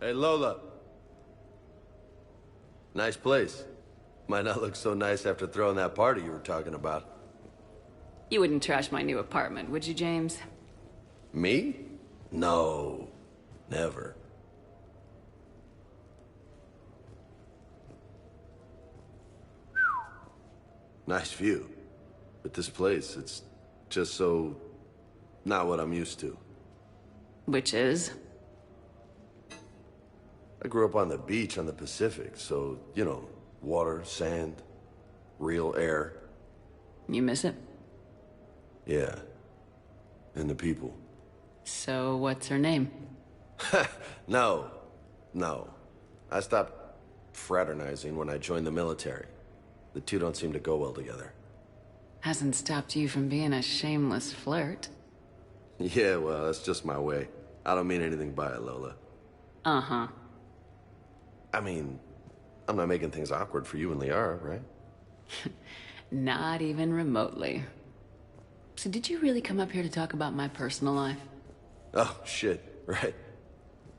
Hey, Lola. Nice place. Might not look so nice after throwing that party you were talking about. You wouldn't trash my new apartment, would you, James? Me? No. Never. Nice view. But this place, it's just so... not what I'm used to. Which is? I grew up on the beach on the Pacific, so, you know, water, sand, real air. You miss it? Yeah. And the people. So, what's her name? No. I stopped fraternizing when I joined the military. The two don't seem to go well together. Hasn't stopped you from being a shameless flirt. Yeah, well, that's just my way. I don't mean anything by it, Lola. Uh-huh. I mean, I'm not making things awkward for you and Liara, right? Not even remotely. So did you really come up here to talk about my personal life? Oh, shit, right.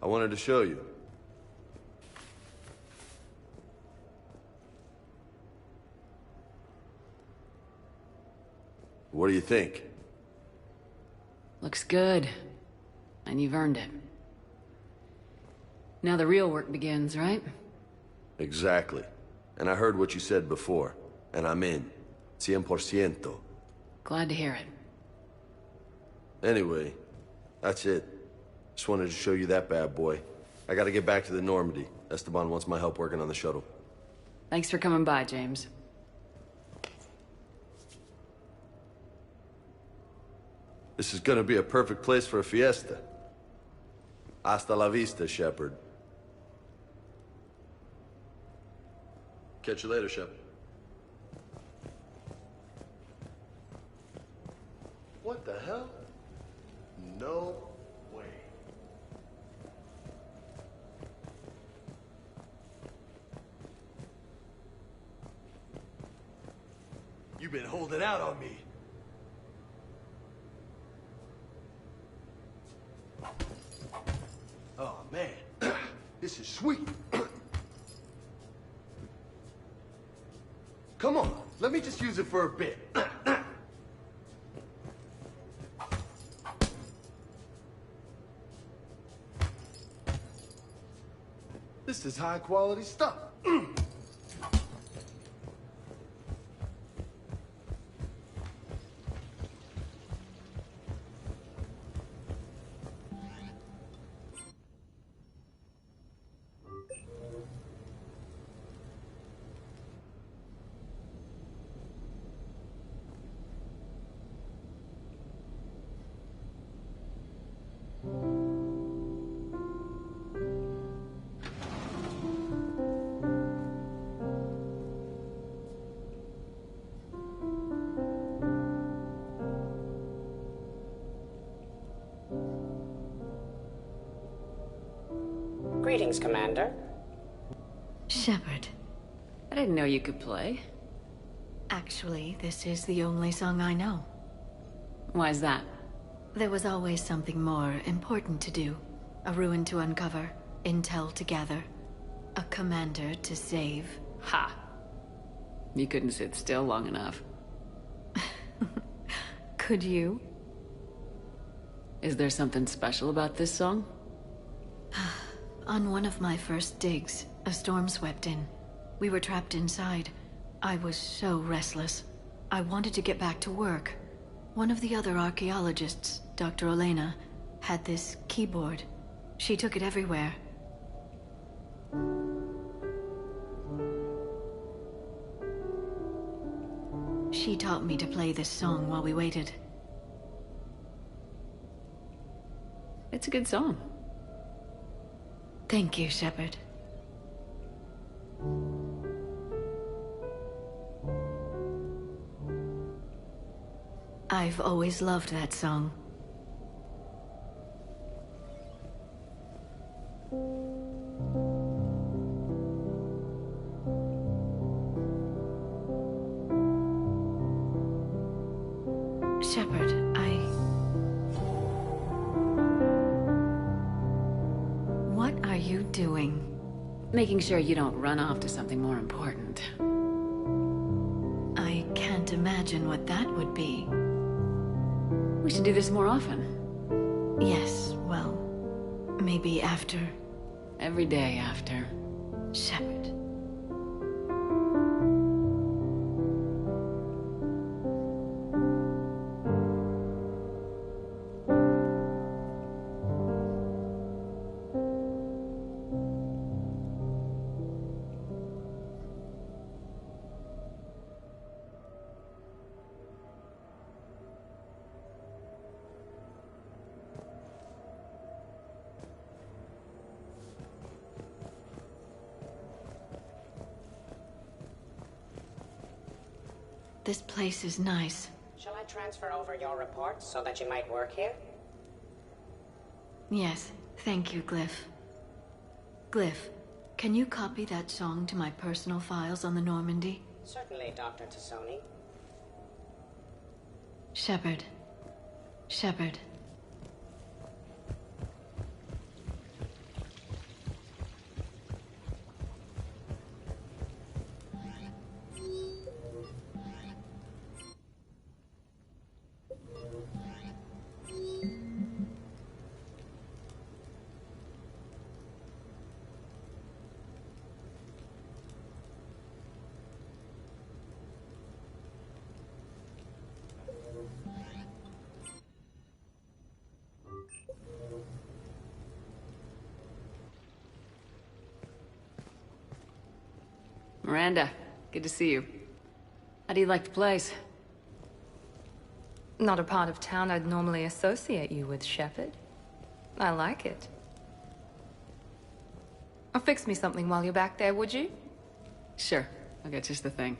I wanted to show you. What do you think? Looks good. And you've earned it. Now the real work begins, right? Exactly. And I heard what you said before, and I'm in. 100%. Glad to hear it. Anyway, that's it. Just wanted to show you that bad boy. I gotta get back to the Normandy. Esteban wants my help working on the shuttle. Thanks for coming by, James. This is gonna be a perfect place for a fiesta. Hasta la vista, Shepard. Catch you later, Shep. What the hell? No way. You've been holding out on me. Oh, man. This is sweet. Come on, let me just use it for a bit. This is high quality stuff. Greetings, Commander. Shepard. I didn't know you could play. Actually, this is the only song I know. Why's that? There was always something more important to do. A ruin to uncover, intel to gather, a commander to save. Ha! You couldn't sit still long enough. Could you? Is there something special about this song? On one of my first digs, a storm swept in. We were trapped inside. I was so restless. I wanted to get back to work. One of the other archaeologists, Dr. Elena, had this keyboard. She took it everywhere. She taught me to play this song while we waited. It's a good song. Thank you, Shepard. I've always loved that song. Shepard, What are you doing? Making sure you don't run off to something more important. I can't imagine what that would be. We should do this more often. Yes, well, maybe after Every day after. Shepard. This place is nice. Shall I transfer over your reports so that you might work here? Yes, thank you, Glyph. Glyph, can you copy that song to my personal files on the Normandy? Certainly, Dr. Tassoni. Shepard. Shepard. Miranda, good to see you. How do you like the place? Not a part of town I'd normally associate you with, Shepard. I like it. I'll fix me something while you're back there, would you? Sure, I'll get just the thing.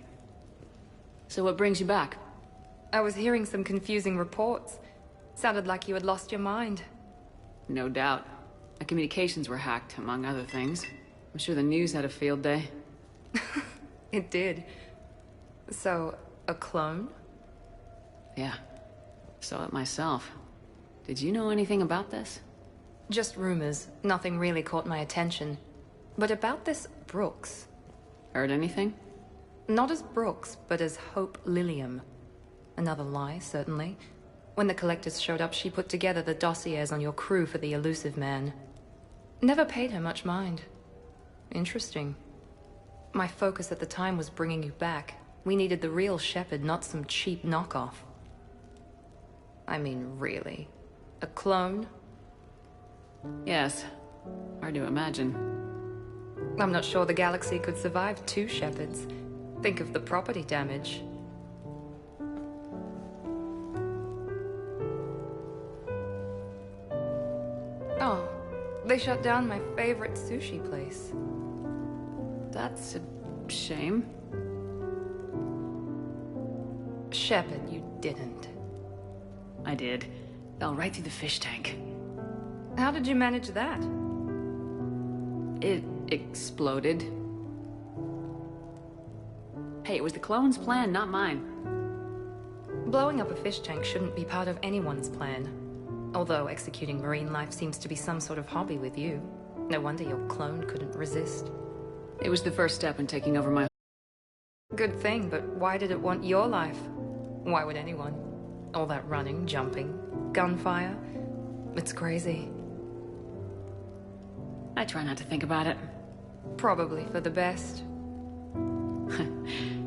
So what brings you back? I was hearing some confusing reports. Sounded like you had lost your mind. No doubt. My communications were hacked, among other things. I'm sure the news had a field day. It did. So, a clone? Yeah. Saw it myself. Did you know anything about this? Just rumors. Nothing really caught my attention. But about this Brooks. Heard anything? Not as Brooks, but as Hope Lilium. Another lie, certainly. When the collectors showed up, she put together the dossiers on your crew for the elusive man. Never paid her much mind. Interesting. My focus at the time was bringing you back. We needed the real Shepard, not some cheap knockoff. I mean, really. A clone? Yes. Hard to imagine. I'm not sure the galaxy could survive two Shepards. Think of the property damage. Oh, they shut down my favorite sushi place. That's a shame. Shepard, you didn't. I did. Fell right through the fish tank. How did you manage that? It exploded. Hey, it was the clone's plan, not mine. Blowing up a fish tank shouldn't be part of anyone's plan. Although executing marine life seems to be some sort of hobby with you. No wonder your clone couldn't resist. It was the first step in taking over my... Good thing, but why did it want your life? Why would anyone? All that running, jumping, gunfire. It's crazy. I try not to think about it. Probably for the best.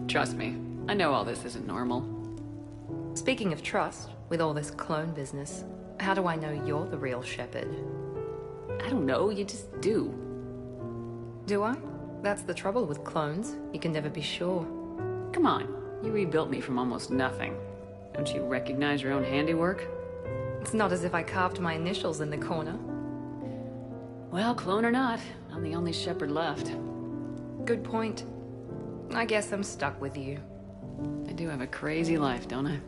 Trust me, I know all this isn't normal. Speaking of trust, with all this clone business, how do I know you're the real Shepard? I don't know, you just do. Do I? That's the trouble with clones. You can never be sure. Come on, you rebuilt me from almost nothing. Don't you recognize your own handiwork? It's not as if I carved my initials in the corner. Well, clone or not, I'm the only Shepard left. Good point. I guess I'm stuck with you. I do have a crazy life, don't I?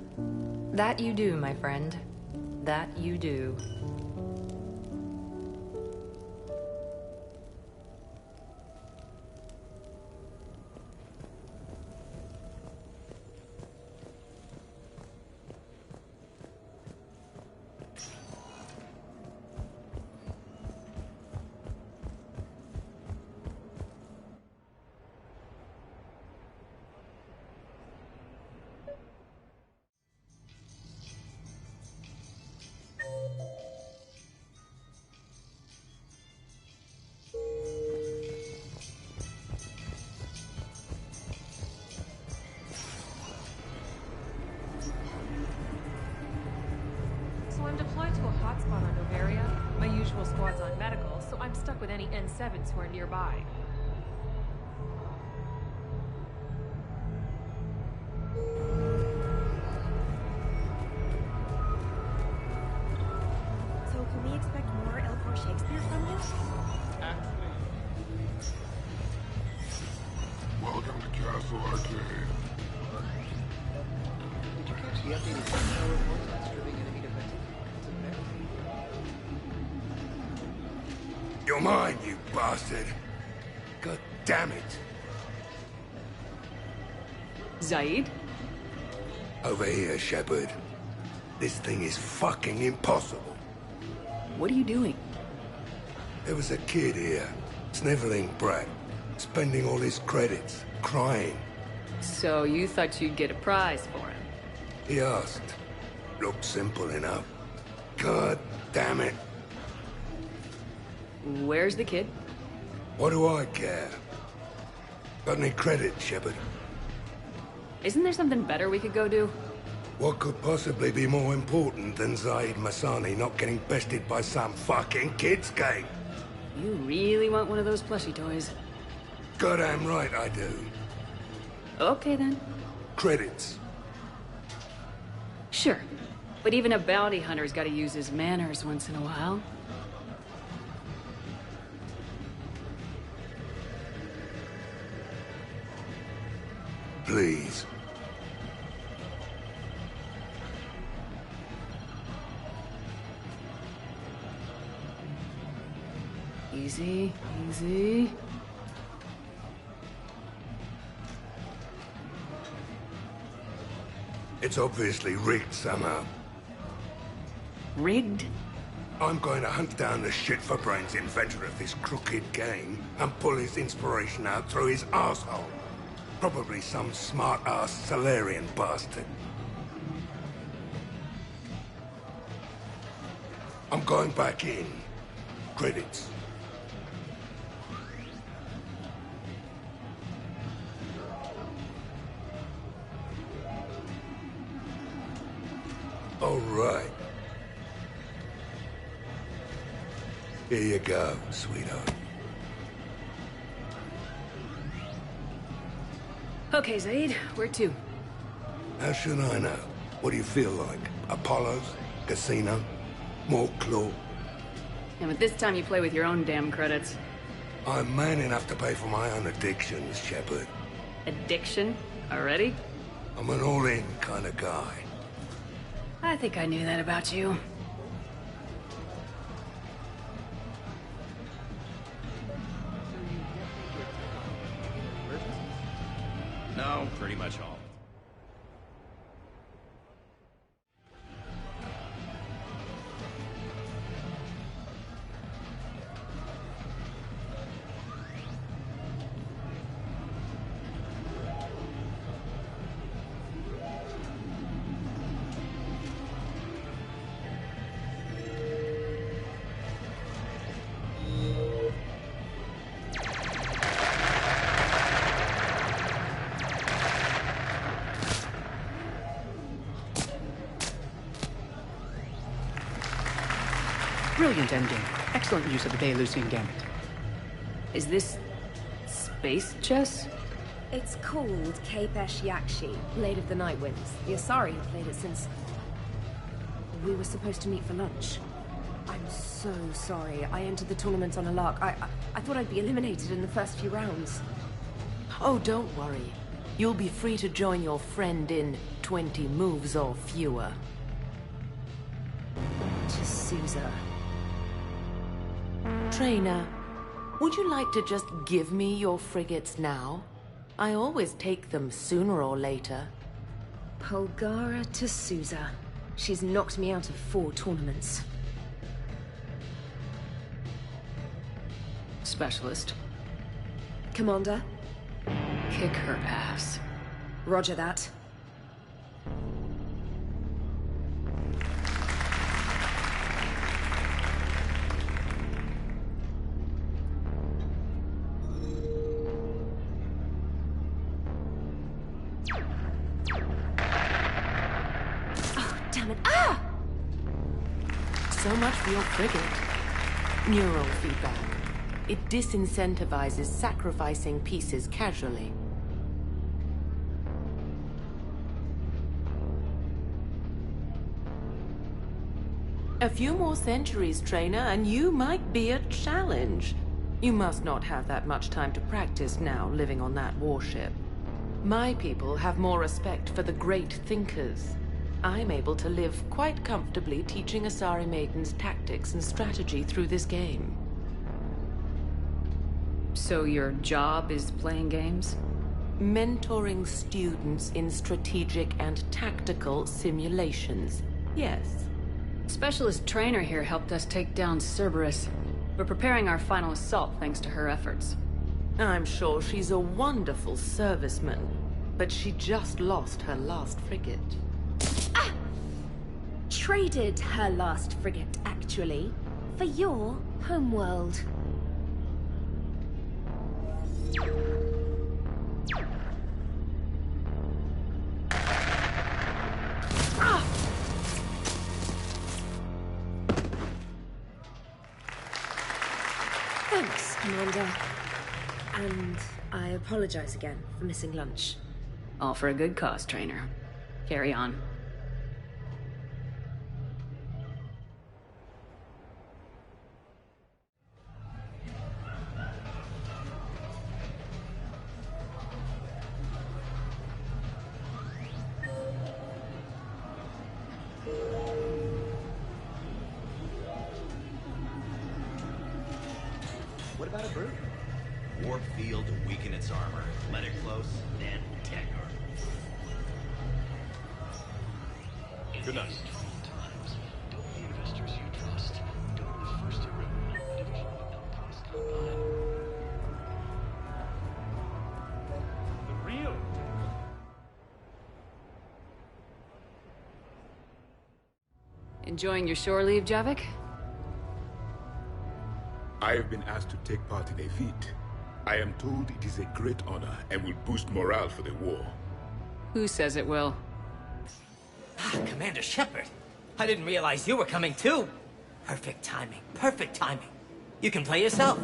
That you do, my friend. That you do. on medical, so I'm stuck with any N7s who are nearby. So can we expect more L4 Shakespeare from you? Welcome to Castle Arcade. Did you catch the updated email reports on stripping enemy defensive there? You're mine, you bastard. God damn it. Zaid? Over here, Shepard. This thing is fucking impossible. What are you doing? There was a kid here, sniveling brat, spending all his credits, crying. So you thought you'd get a prize for him? He asked. Looked simple enough. God damn it. Where's the kid? What do I care? Got any credit, Shepard? Isn't there something better we could go do? What could possibly be more important than Zaid Masani not getting bested by some fucking kids game? You really want one of those plushie toys? Goddamn right I do. Okay then. Credits. Sure. But even a bounty hunter's gotta use his manners once in a while. Please. Easy, easy. It's obviously rigged somehow. Rigged? I'm going to hunt down the shit-for-brains inventor of this crooked game and pull his inspiration out through his asshole. Probably some smart-ass Salarian bastard. I'm going back in. Credits. All right. Here you go, sweetheart. Okay, Zaid, where to? How should I know? What do you feel like? Apollo's? Casino? More claw? And at this time you play with your own damn credits. I'm man enough to pay for my own addictions, Shepard. Addiction? Already? I'm an all-in kind of guy. I think I knew that about you. No, pretty much all. Brilliant endgame. Excellent use of the Belarusian gambit. Is this... space chess? It's called Kapesh Yakshi, Blade of the Night Winds. The Asari have played it since... we were supposed to meet for lunch. I'm so sorry. I entered the tournament on a lark. I thought I'd be eliminated in the first few rounds. Oh, don't worry. You'll be free to join your friend in 20 moves or fewer. To Sousa. Trainer, would you like to just give me your frigates now? I always take them sooner or later. Polgara to Sousa. She's knocked me out of 4 tournaments. Specialist. Commander? Kick her ass. Roger that. So much for your frigate. Neural feedback. It disincentivizes sacrificing pieces casually. A few more centuries, trainer, and you might be a challenge. You must not have that much time to practice now, living on that warship. My people have more respect for the great thinkers. I'm able to live quite comfortably teaching Asari maidens tactics and strategy through this game. So your job is playing games? Mentoring students in strategic and tactical simulations. Yes. Specialist trainer here helped us take down Cerberus. We're preparing our final assault thanks to her efforts. I'm sure she's a wonderful serviceman, but she just lost her last frigate. Ah! Traded her last frigate, actually, for your homeworld. Ah! Thanks, Commander. And I apologize again for missing lunch. All for a good cause, trainer. Carry on. What about a brew? Warp field to weaken its armor. Let it close, then attack armor. Good night. The real. Enjoying your shore leave, Javik? I have been asked to take part in a feat. I am told it is a great honor and will boost morale for the war. Who says it will? Commander Shepard, I didn't realize you were coming too. Perfect timing, perfect timing. You can play yourself.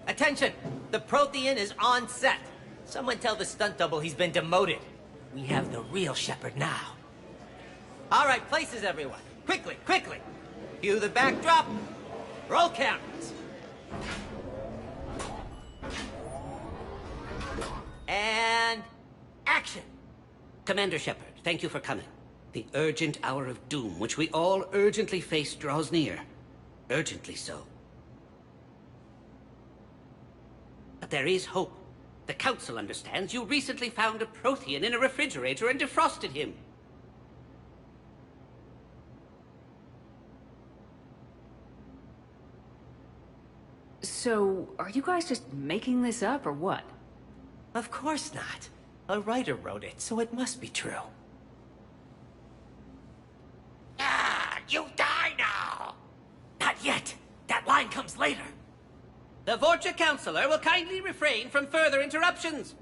Attention! The Prothean is on set. Someone tell the stunt double he's been demoted. We have the real Shepard now. All right, places everyone. Quickly, quickly. Cue the backdrop. Roll cameras. And action. Commander Shepard, thank you for coming. The urgent hour of doom, which we all urgently face, draws near. Urgently so. But there is hope. The Council understands you recently found a Prothean in a refrigerator and defrosted him. So, are you guys just making this up, or what? Of course not. A writer wrote it, so it must be true. Ah, you die now! Not yet. That line comes later. The Vorcha Counselor will kindly refrain from further interruptions.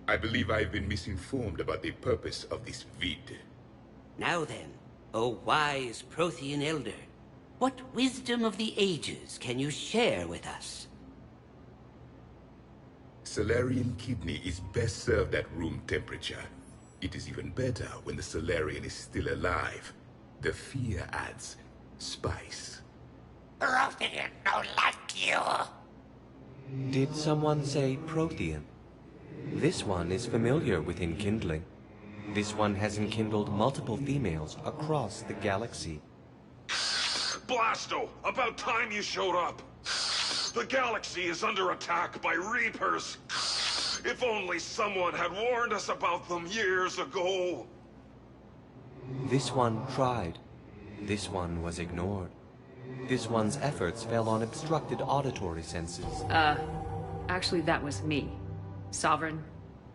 I believe I've been misinformed about the purpose of this vid. Now then, O wise Prothean Elder, what wisdom of the ages can you share with us? Salarian kidney is best served at room temperature. It is even better when the Salarian is still alive. The fear adds spice. Prothean don't like you. Did someone say Prothean? This one is familiar with enkindling. This one has enkindled multiple females across the galaxy. Blasto! About time you showed up! The galaxy is under attack by Reapers! If only someone had warned us about them years ago! This one tried. This one was ignored. This one's efforts fell on obstructed auditory senses. Actually that was me. Sovereign,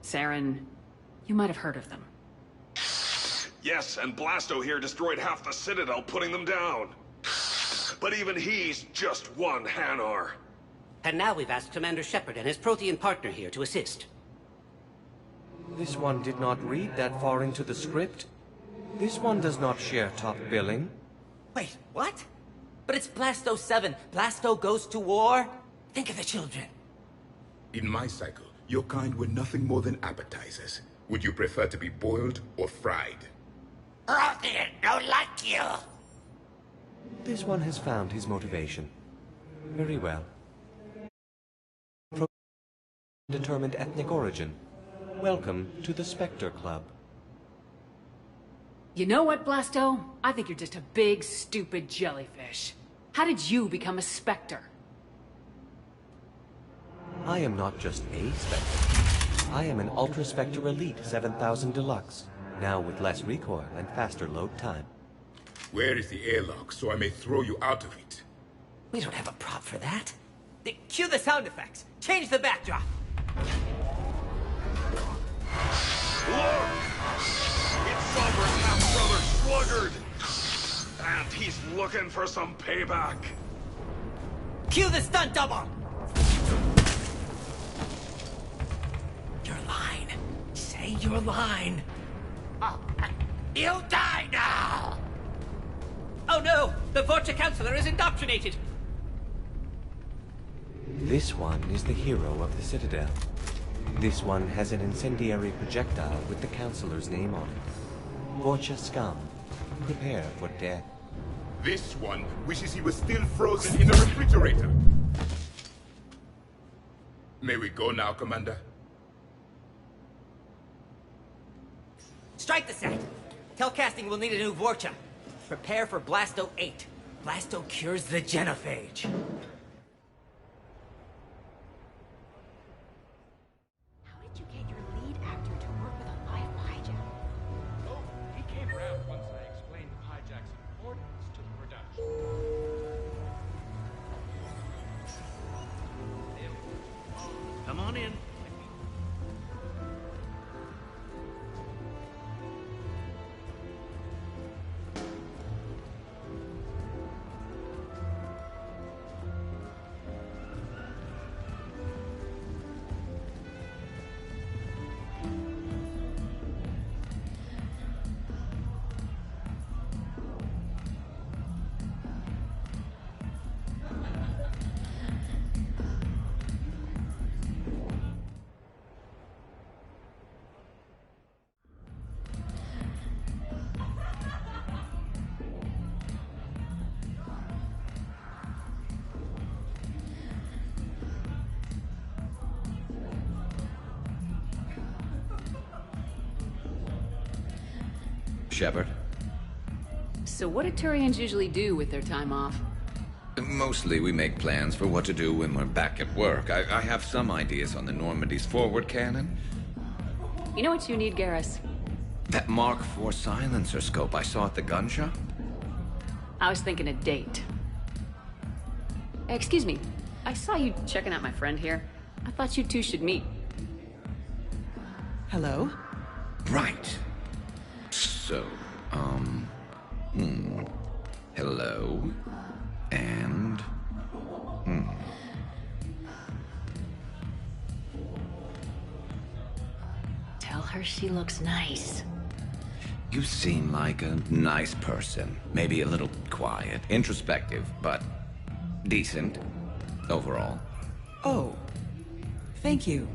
Saren, you might have heard of them. Yes, and Blasto here destroyed half the Citadel, putting them down. But even he's just one Hanar. And now we've asked Commander Shepard and his Prothean partner here to assist. This one did not read that far into the script. This one does not share top billing. Wait, what? But it's Blasto 7. Blasto goes to war. Think of the children. In my cycle, your kind were nothing more than appetizers. Would you prefer to be boiled or fried? Prothean, don't like you. This one has found his motivation. Very well. Determined ethnic origin. Welcome to the Spectre Club. You know what, Blasto? I think you're just a big, stupid jellyfish. How did you become a Spectre? I am not just a Spectre. I am an Ultra Spectre Elite 7000 Deluxe, now with less recoil and faster load time. Where is the airlock so I may throw you out of it? We don't have a prop for that. Cue the sound effects. Change the backdrop. Look! It's Sovereign half-brother Sluggard! And he's looking for some payback. Cue the stunt double! Your line. Say your line. You'll die now! Oh no! The Vorcha Counselor is indoctrinated! This one is the hero of the Citadel. This one has an incendiary projectile with the Counselor's name on it. Vorcha scum. Prepare for death. This one wishes he was still frozen in the refrigerator. May we go now, Commander? Strike the set! Telcasting will need a new Vorcha. Prepare for Blasto 8. Blasto cures the genophage. How did you get your lead actor to work with a live hijack? Oh, he came around once I explained the hijack's importance to the production. Come on in. Shepard? So what do Turians usually do with their time off? Mostly we make plans for what to do when we're back at work. I have some ideas on the Normandy's forward cannon. You know what you need, Garrus? That Mark IV silencer scope I saw at the gun shop? I was thinking a date. Excuse me, I saw you checking out my friend here. I thought you two should meet. Hello? Right. So, hello, and, Tell her she looks nice. You seem like a nice person. Maybe a little quiet, introspective, but decent, overall. Oh. Thank you.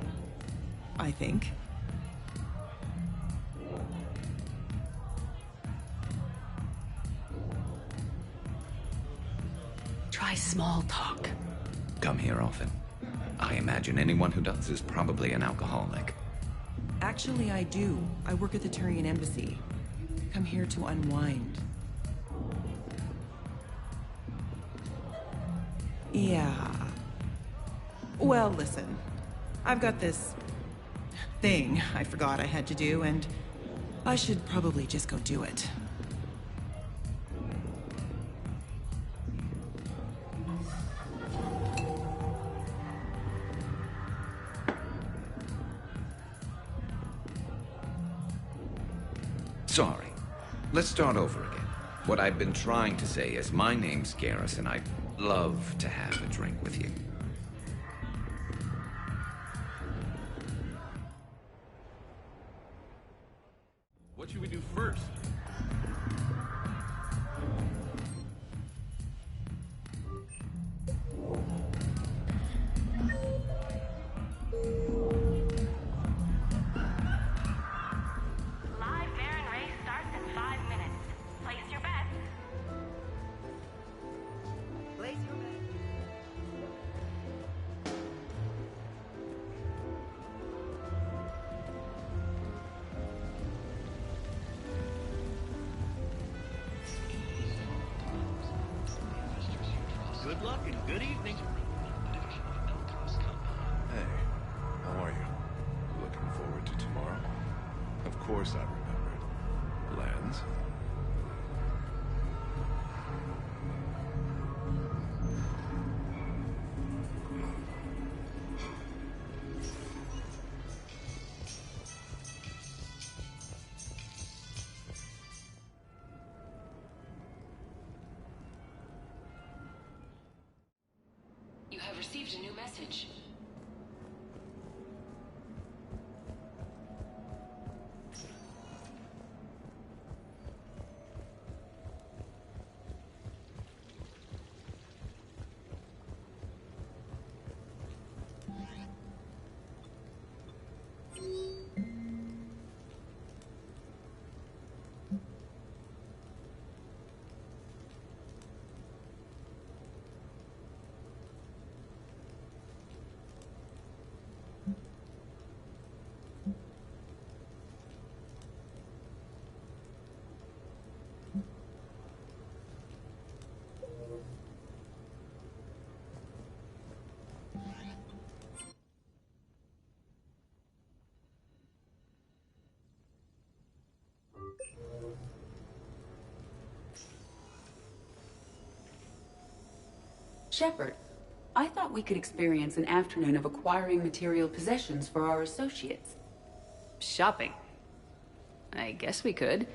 I think. Try small talk. Come here often. I imagine anyone who does is probably an alcoholic. Actually, I do. I work at the Turian embassy. Come here to unwind. Yeah. Well, listen. I've got this thing I forgot I had to do, and I should probably just go do it. Sorry. Let's start over again. What I've been trying to say is my name's Garrus, and I'd love to have a drink with you. What should we do first? Good evening. Hey, how are you? Looking forward to tomorrow? Of course I remembered. Lands? You have received a new message. Shepard, I thought we could experience an afternoon of acquiring material possessions for our associates. Shopping? I guess we could.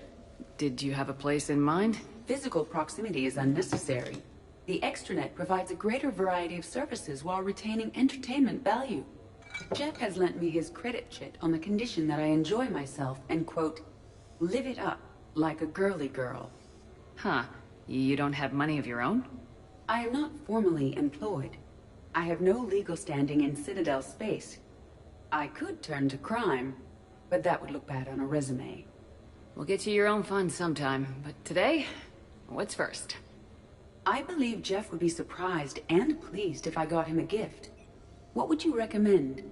Did you have a place in mind? Physical proximity is unnecessary. The extranet provides a greater variety of services while retaining entertainment value. Jeff has lent me his credit chit on the condition that I enjoy myself and, quote, live it up like a girly girl. Huh. You don't have money of your own? I am not formally employed. I have no legal standing in Citadel space. I could turn to crime, but that would look bad on a resume. We'll get you your own funds sometime, but today, what's first? I believe Jeff would be surprised and pleased if I got him a gift. What would you recommend?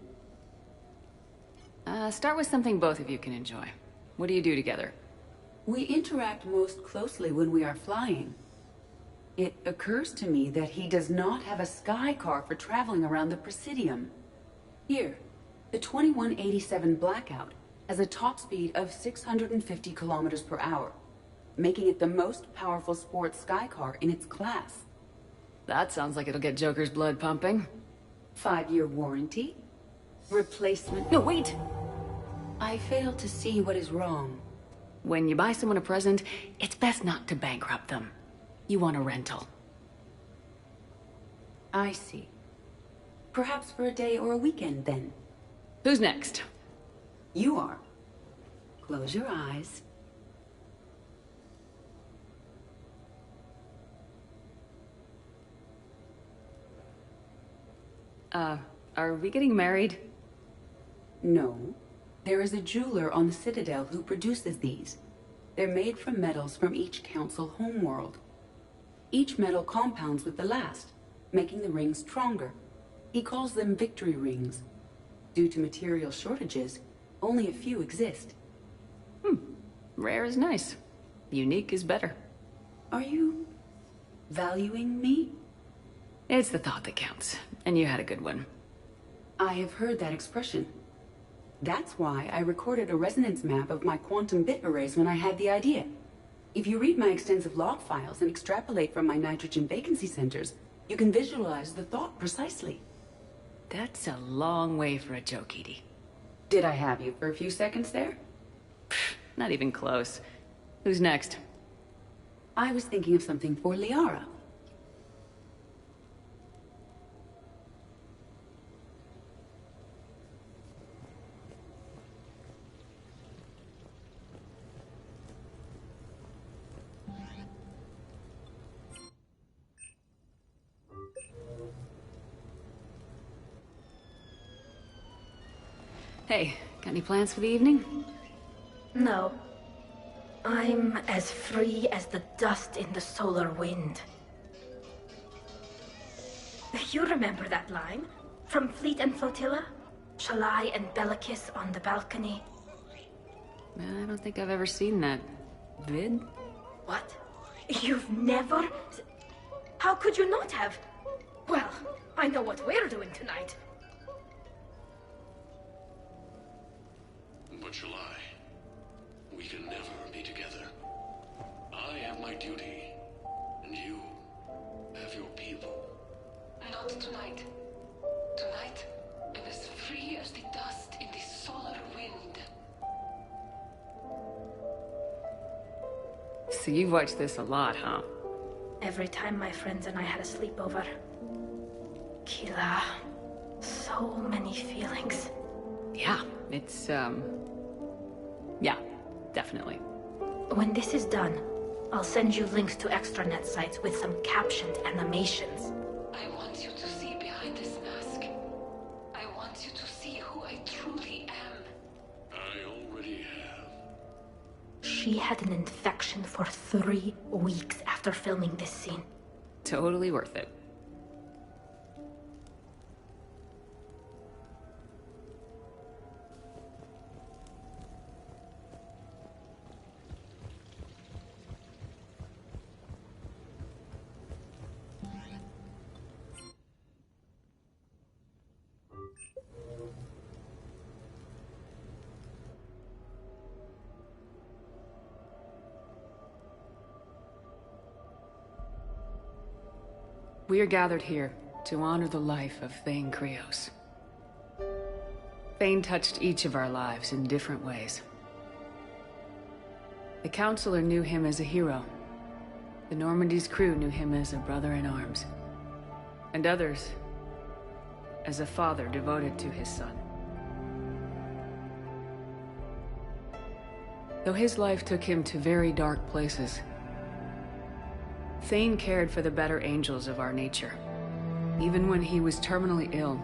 Start with something both of you can enjoy. What do you do together? We interact most closely when we are flying. It occurs to me that he does not have a sky car for traveling around the Presidium. Here, the 2187 Blackout has a top speed of 650 kilometers per hour, making it the most powerful sports sky car in its class. That sounds like it'll get Joker's blood pumping. 5-year warranty? Replacement? No, wait! I fail to see what is wrong. When you buy someone a present, it's best not to bankrupt them. You want a rental. I see. Perhaps for a day or a weekend, then. Who's next? You are. Close your eyes. Are we getting married? No. There is a jeweler on the Citadel who produces these. They're made from metals from each council homeworld. Each metal compounds with the last, making the rings stronger. He calls them victory rings. Due to material shortages, only a few exist. Rare is nice. Unique is better. Are you valuing me? It's the thought that counts, and you had a good one. I have heard that expression. That's why I recorded a resonance map of my quantum bit arrays when I had the idea. If you read my extensive log files and extrapolate from my nitrogen vacancy centers, you can visualize the thought precisely. That's a long way for a joke, Edie. Did I have you for a few seconds there? Not even close. Who's next? I was thinking of something for Liara. Hey, got any plans for the evening? No. I'm as free as the dust in the solar wind. You remember that line? From Fleet and Flotilla? Shalai and Bellicus on the balcony? I don't think I've ever seen that vid. What? You've never... How could you not have? Well, I know what we're doing tonight. But shall I? We can never be together. I have my duty, and you have your people. Not tonight. Tonight, I'm as free as the dust in the solar wind. So you've watched this a lot, huh? Every time my friends and I had a sleepover. Kila. So many feelings. Yeah, it's, yeah, definitely. When this is done, I'll send you links to extranet sites with some captioned animations. I want you to see behind this mask. I want you to see who I truly am. I already have. She had an infection for 3 weeks after filming this scene. Totally worth it. We are gathered here to honor the life of Thane Krios. Thane touched each of our lives in different ways. The Counselor knew him as a hero. The Normandy's crew knew him as a brother in arms. And others as a father devoted to his son. Though his life took him to very dark places, Thane cared for the better angels of our nature. Even when he was terminally ill,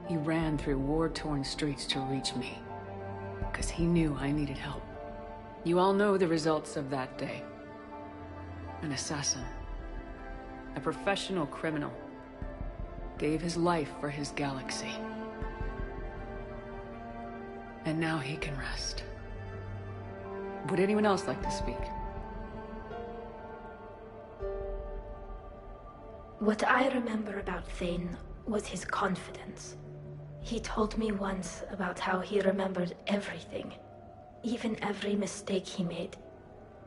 he ran through war-torn streets to reach me, because he knew I needed help. You all know the results of that day. An assassin, a professional criminal, gave his life for his galaxy. And now he can rest. Would anyone else like to speak? What I remember about Thane was his confidence. He told me once about how he remembered everything, even every mistake he made.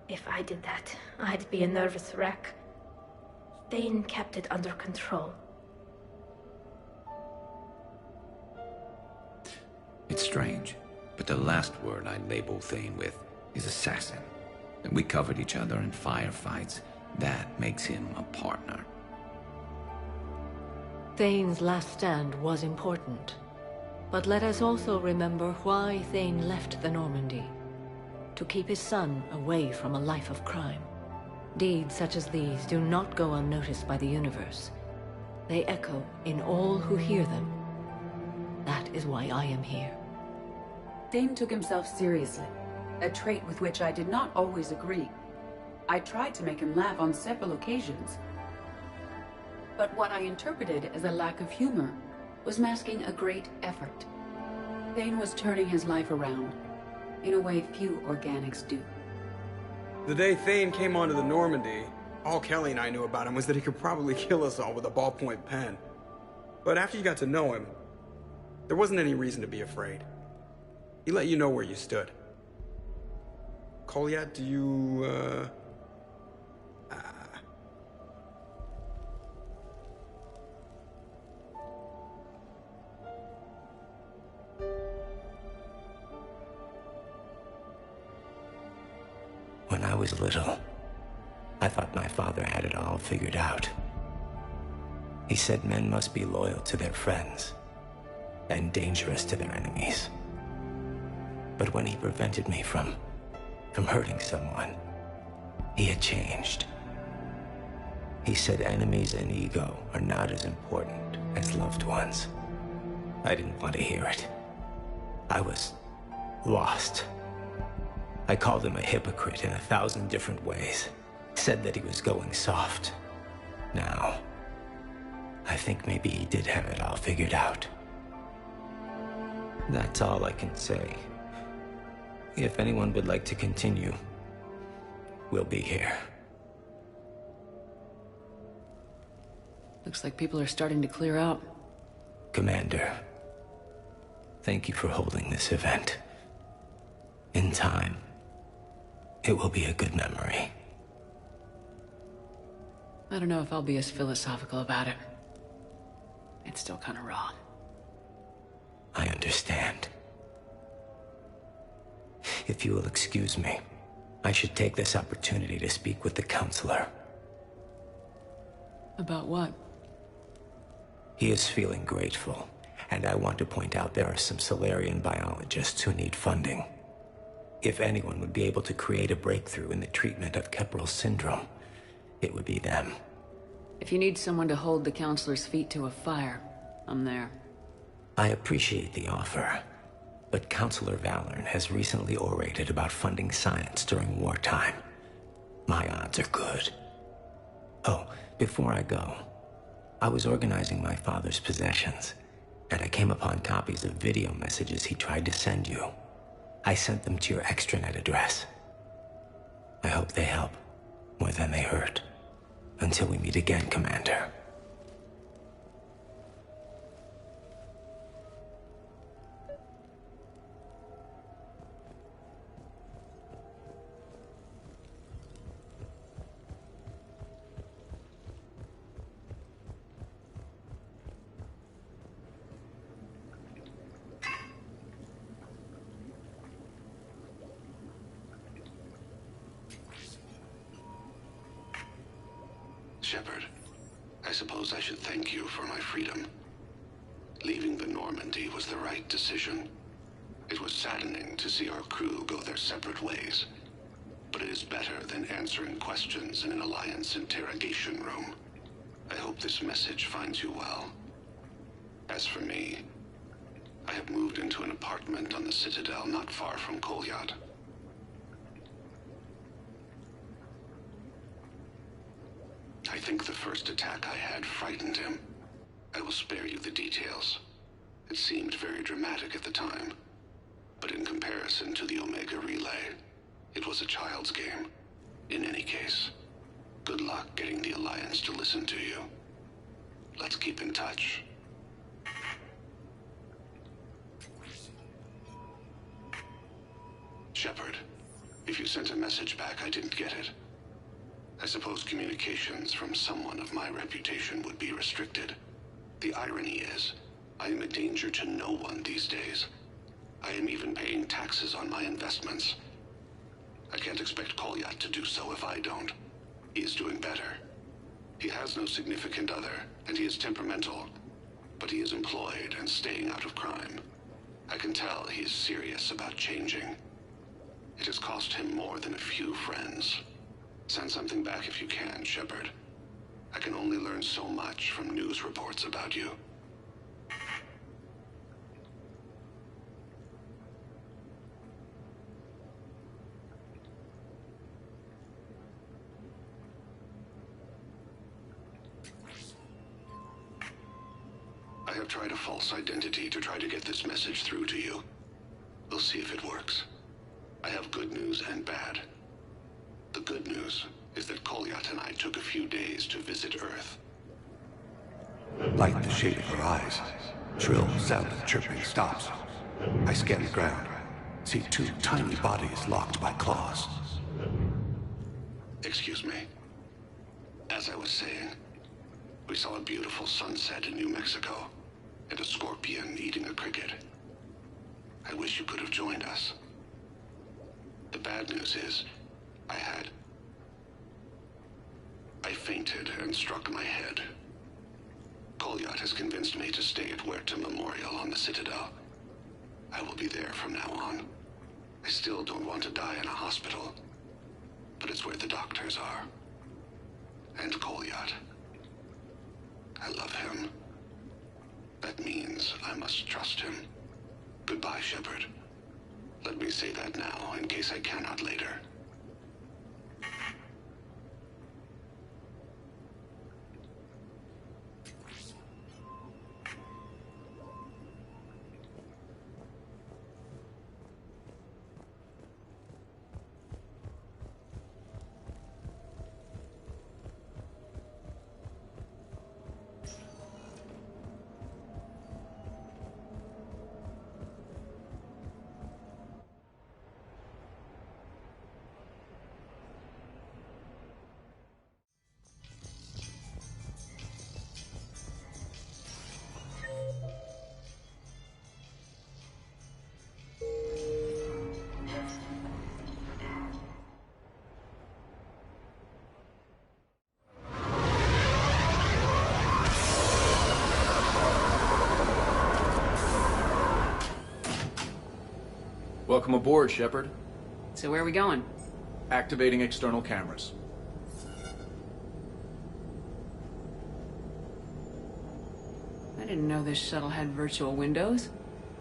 If I did that, I'd be a nervous wreck. Thane kept it under control. It's strange, but the last word I label Thane with is assassin. And we covered each other in firefights. That makes him a partner. Thane's last stand was important. But let us also remember why Thane left the Normandy. To keep his son away from a life of crime. Deeds such as these do not go unnoticed by the universe. They echo in all who hear them. That is why I am here. Thane took himself seriously, a trait with which I did not always agree. I tried to make him laugh on several occasions. But what I interpreted as a lack of humor was masking a great effort. Thane was turning his life around, in a way few organics do. The day Thane came onto the Normandy, all Kelly and I knew about him was that he could probably kill us all with a ballpoint pen. But after you got to know him, there wasn't any reason to be afraid. He let you know where you stood. Kolyat, do you, When I was little, I thought my father had it all figured out. He said men must be loyal to their friends and dangerous to their enemies. But when he prevented me from hurting someone, he had changed. He said enemies and ego are not as important as loved ones. I didn't want to hear it. I was lost. I called him a hypocrite in 1,000 different ways. Said that he was going soft. Now, I think maybe he did have it all figured out. That's all I can say. If anyone would like to continue, we'll be here. Looks like people are starting to clear out. Commander, thank you for holding this event. In time, it will be a good memory. I don't know if I'll be as philosophical about it. It's still kind of raw. I understand. If you will excuse me, I should take this opportunity to speak with the counselor. About what? He is feeling grateful, and I want to point out there are some Solarian biologists who need funding. If anyone would be able to create a breakthrough in the treatment of Keppel's syndrome, it would be them. If you need someone to hold the counselor's feet to a fire, I'm there. I appreciate the offer, but Counselor Valorn has recently orated about funding science during wartime. My odds are good. Oh, before I go, I was organizing my father's possessions, and I came upon copies of video messages he tried to send you. I sent them to your extranet address. I hope they help, more than they hurt. Until we meet again, Commander. Shepard, I suppose I should thank you for my freedom. Leaving the Normandy was the right decision. It was saddening to see our crew go their separate ways, but it is better than answering questions in an Alliance interrogation room. I hope this message finds you well. As for me, I have moved into an apartment on the Citadel not far from Kolyat. I think the first attack I had frightened him. I will spare you the details. It seemed very dramatic at the time, but in comparison to the Omega Relay, it was a child's game. In any case, good luck getting the Alliance to listen to you. Let's keep in touch. Shepard, if you sent a message back, I didn't get it. I suppose communications from someone of my reputation would be restricted. The irony is, I am a danger to no one these days. I am even paying taxes on my investments. I can't expect Kolyat to do so if I don't. He is doing better. He has no significant other, and he is temperamental, but he is employed and staying out of crime. I can tell he is serious about changing. It has cost him more than a few friends. Send something back if you can, Shepard. I can only learn so much from news reports about you. I have tried a false identity to try to get this message through to you. We'll see if it works. I have good news and bad. The good news is that Kolyat and I took a few days to visit Earth. Light the shade of her eyes. Shrill sound of chirping stops. I scan the ground. See two tiny bodies locked by claws. Excuse me. As I was saying, we saw a beautiful sunset in New Mexico, and a scorpion eating a cricket. I wish you could have joined us. The bad news is, I fainted and struck my head. Kolyat has convinced me to stay at Huerta Memorial on the Citadel. I will be there from now on. I still don't want to die in a hospital, but it's where the doctors are. And Kolyat. I love him. That means I must trust him. Goodbye, Shepard. Let me say that now, in case I cannot later. Welcome aboard, Shepard. So where are we going? Activating external cameras. I didn't know this shuttle had virtual windows.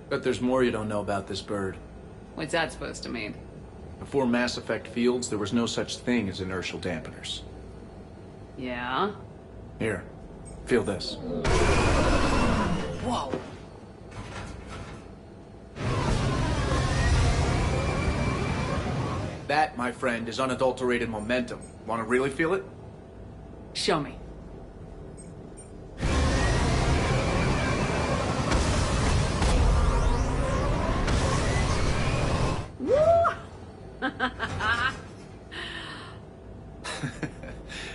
Bet there's more you don't know about this bird. What's that supposed to mean? Before Mass Effect fields, there was no such thing as inertial dampeners. Yeah? Here, feel this. Whoa! That, my friend, is unadulterated momentum. Want to really feel it? Show me.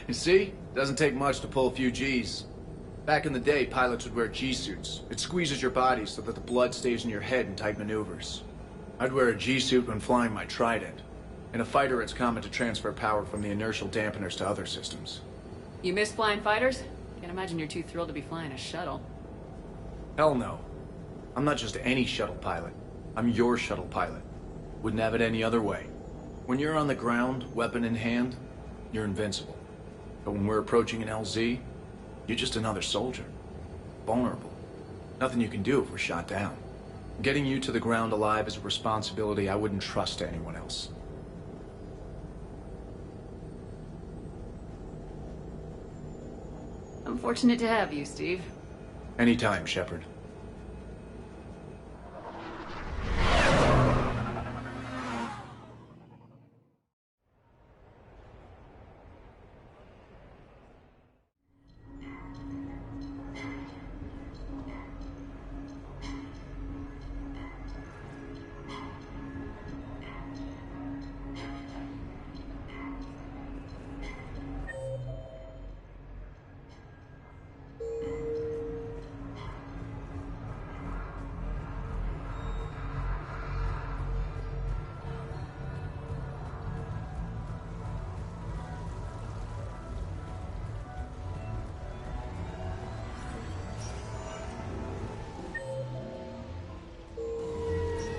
You see? Doesn't take much to pull a few G's. Back in the day, pilots would wear G-suits. It squeezes your body so that the blood stays in your head in tight maneuvers. I'd wear a G-suit when flying my Trident. In a fighter, it's common to transfer power from the inertial dampeners to other systems. You miss flying fighters? Can't imagine you're too thrilled to be flying a shuttle. Hell no. I'm not just any shuttle pilot. I'm your shuttle pilot. Wouldn't have it any other way. When you're on the ground, weapon in hand, you're invincible. But when we're approaching an LZ, you're just another soldier. Vulnerable. Nothing you can do if we're shot down. Getting you to the ground alive is a responsibility I wouldn't trust to anyone else. I'm fortunate to have you, Steve. Anytime, Shepard.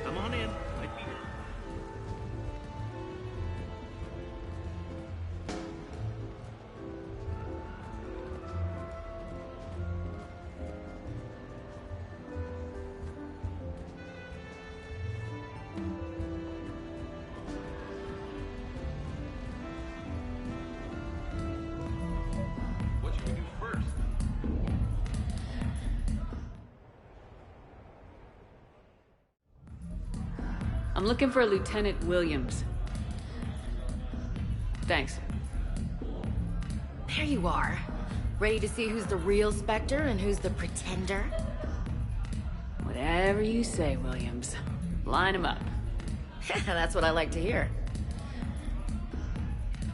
Come on in. I'd be here. What should we do first? I'm looking for Lieutenant Williams. Thanks. There you are. Ready to see who's the real Spectre and who's the pretender? Whatever you say, Williams. Line him up. That's what I like to hear.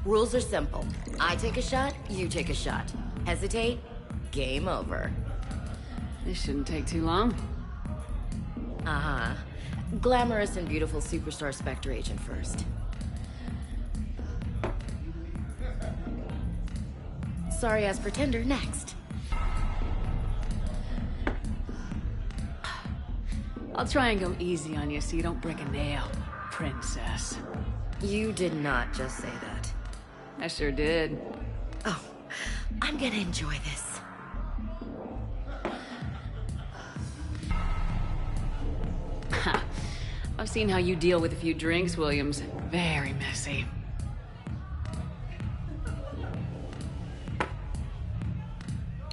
Rules are simple. I take a shot, you take a shot. Hesitate, game over. This shouldn't take too long. Uh-huh. Glamorous and beautiful superstar Spectre agent first. Sorry-ass pretender next. I'll try and go easy on you so you don't break a nail, princess. You did not just say that. I sure did. Oh, I'm gonna enjoy this. Ha. I've seen how you deal with a few drinks, Williams. Very messy.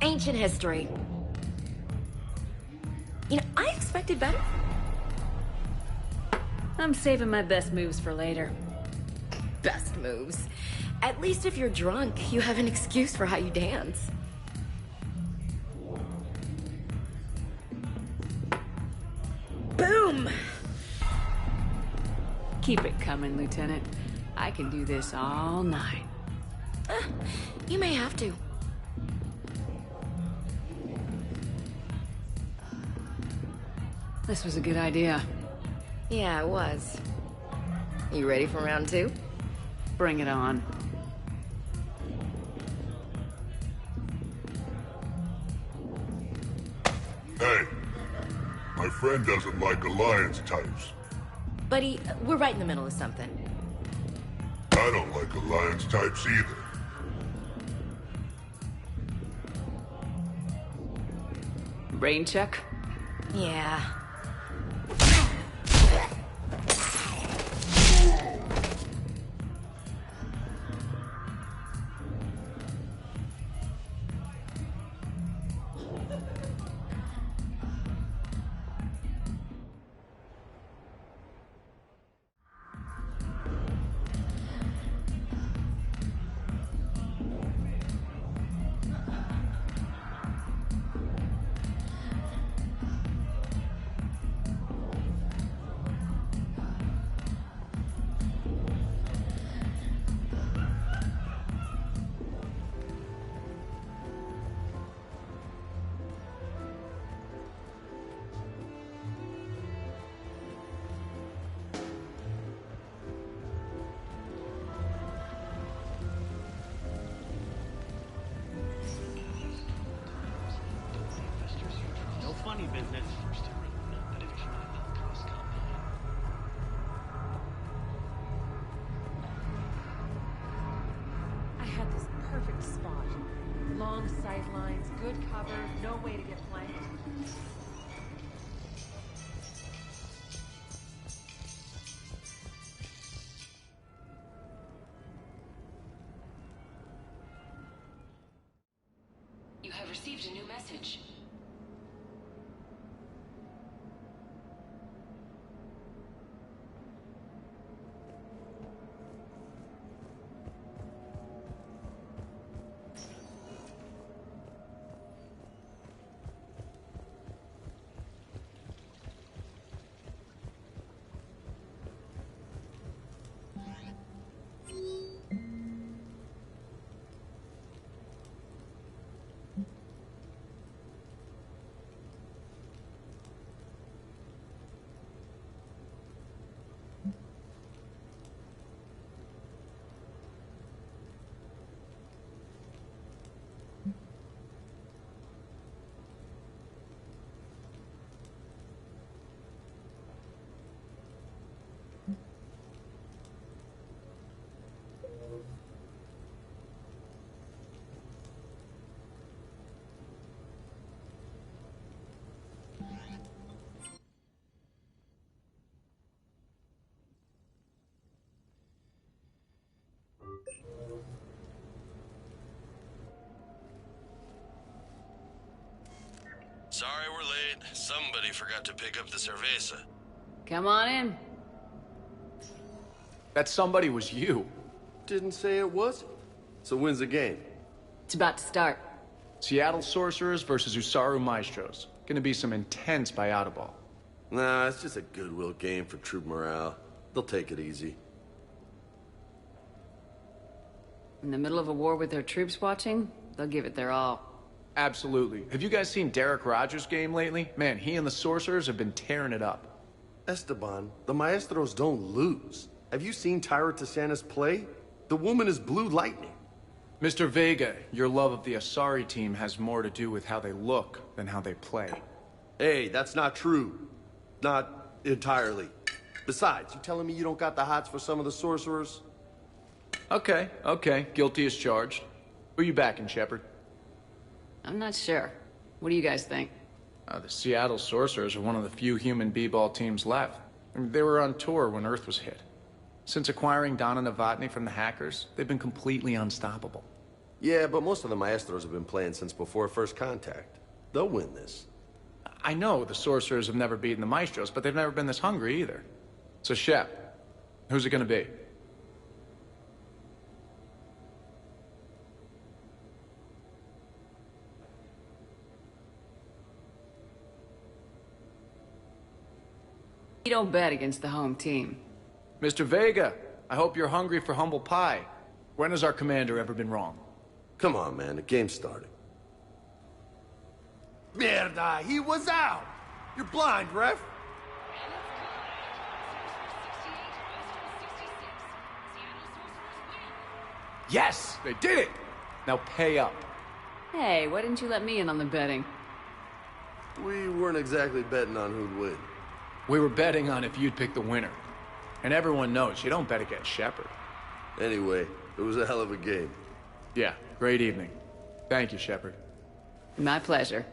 Ancient history. You know, I expected better. I'm saving my best moves for later. Best moves. At least if you're drunk, you have an excuse for how you dance. Boom! Keep it coming, Lieutenant. I can do this all night. You may have to. This was a good idea. Yeah, it was. You ready for round two? Bring it on. Hey, my friend doesn't like alliance types. Buddy, we're right in the middle of something. I don't like alliance types either. Brain check? Yeah. Funny business. I had this perfect spot. Long sight lines, good cover, no way to get flanked. You have received a new message. Sorry we're late. Somebody forgot to pick up the cerveza. Come on in. That somebody was you. Didn't say it wasn't. So when's the game? It's about to start. Seattle Sorcerers versus Usaru Maestros. Gonna be some intense buyout ball. Nah, it's just a goodwill game for troop morale. They'll take it easy. In the middle of a war with their troops watching, they'll give it their all. Absolutely. Have you guys seen Derek Rogers' game lately? Man, he and the Sorcerers have been tearing it up. Esteban, the Maestros don't lose. Have you seen Tyra Tassanis play? The woman is blue lightning. Mr. Vega, your love of the Asari team has more to do with how they look than how they play. Hey, that's not true. Not entirely. Besides, you telling me you don't got the hots for some of the Sorcerers? Okay, guilty as charged. Who you backing, Shepard? I'm not sure. What do you guys think? The Seattle Sorcerers are one of the few human b-ball teams left. I mean, they were on tour when Earth was hit. Since acquiring Donna Novotny from the hackers, they've been completely unstoppable. Yeah, but most of the Maestros have been playing since before first contact. They'll win this. I know the Sorcerers have never beaten the Maestros, but they've never been this hungry either. So Shep, who's it gonna be? You don't bet against the home team. Mr. Vega, I hope you're hungry for humble pie. When has our commander ever been wrong? Come on, man, the game's starting. Mierda, he was out! You're blind, ref! Yes, they did it! Now pay up. Hey, why didn't you let me in on the betting? We weren't exactly betting on who'd win. We were betting on if you'd pick the winner. And everyone knows you don't bet against Shepard. Anyway, it was a hell of a game. Yeah, great evening. Thank you, Shepard. My pleasure.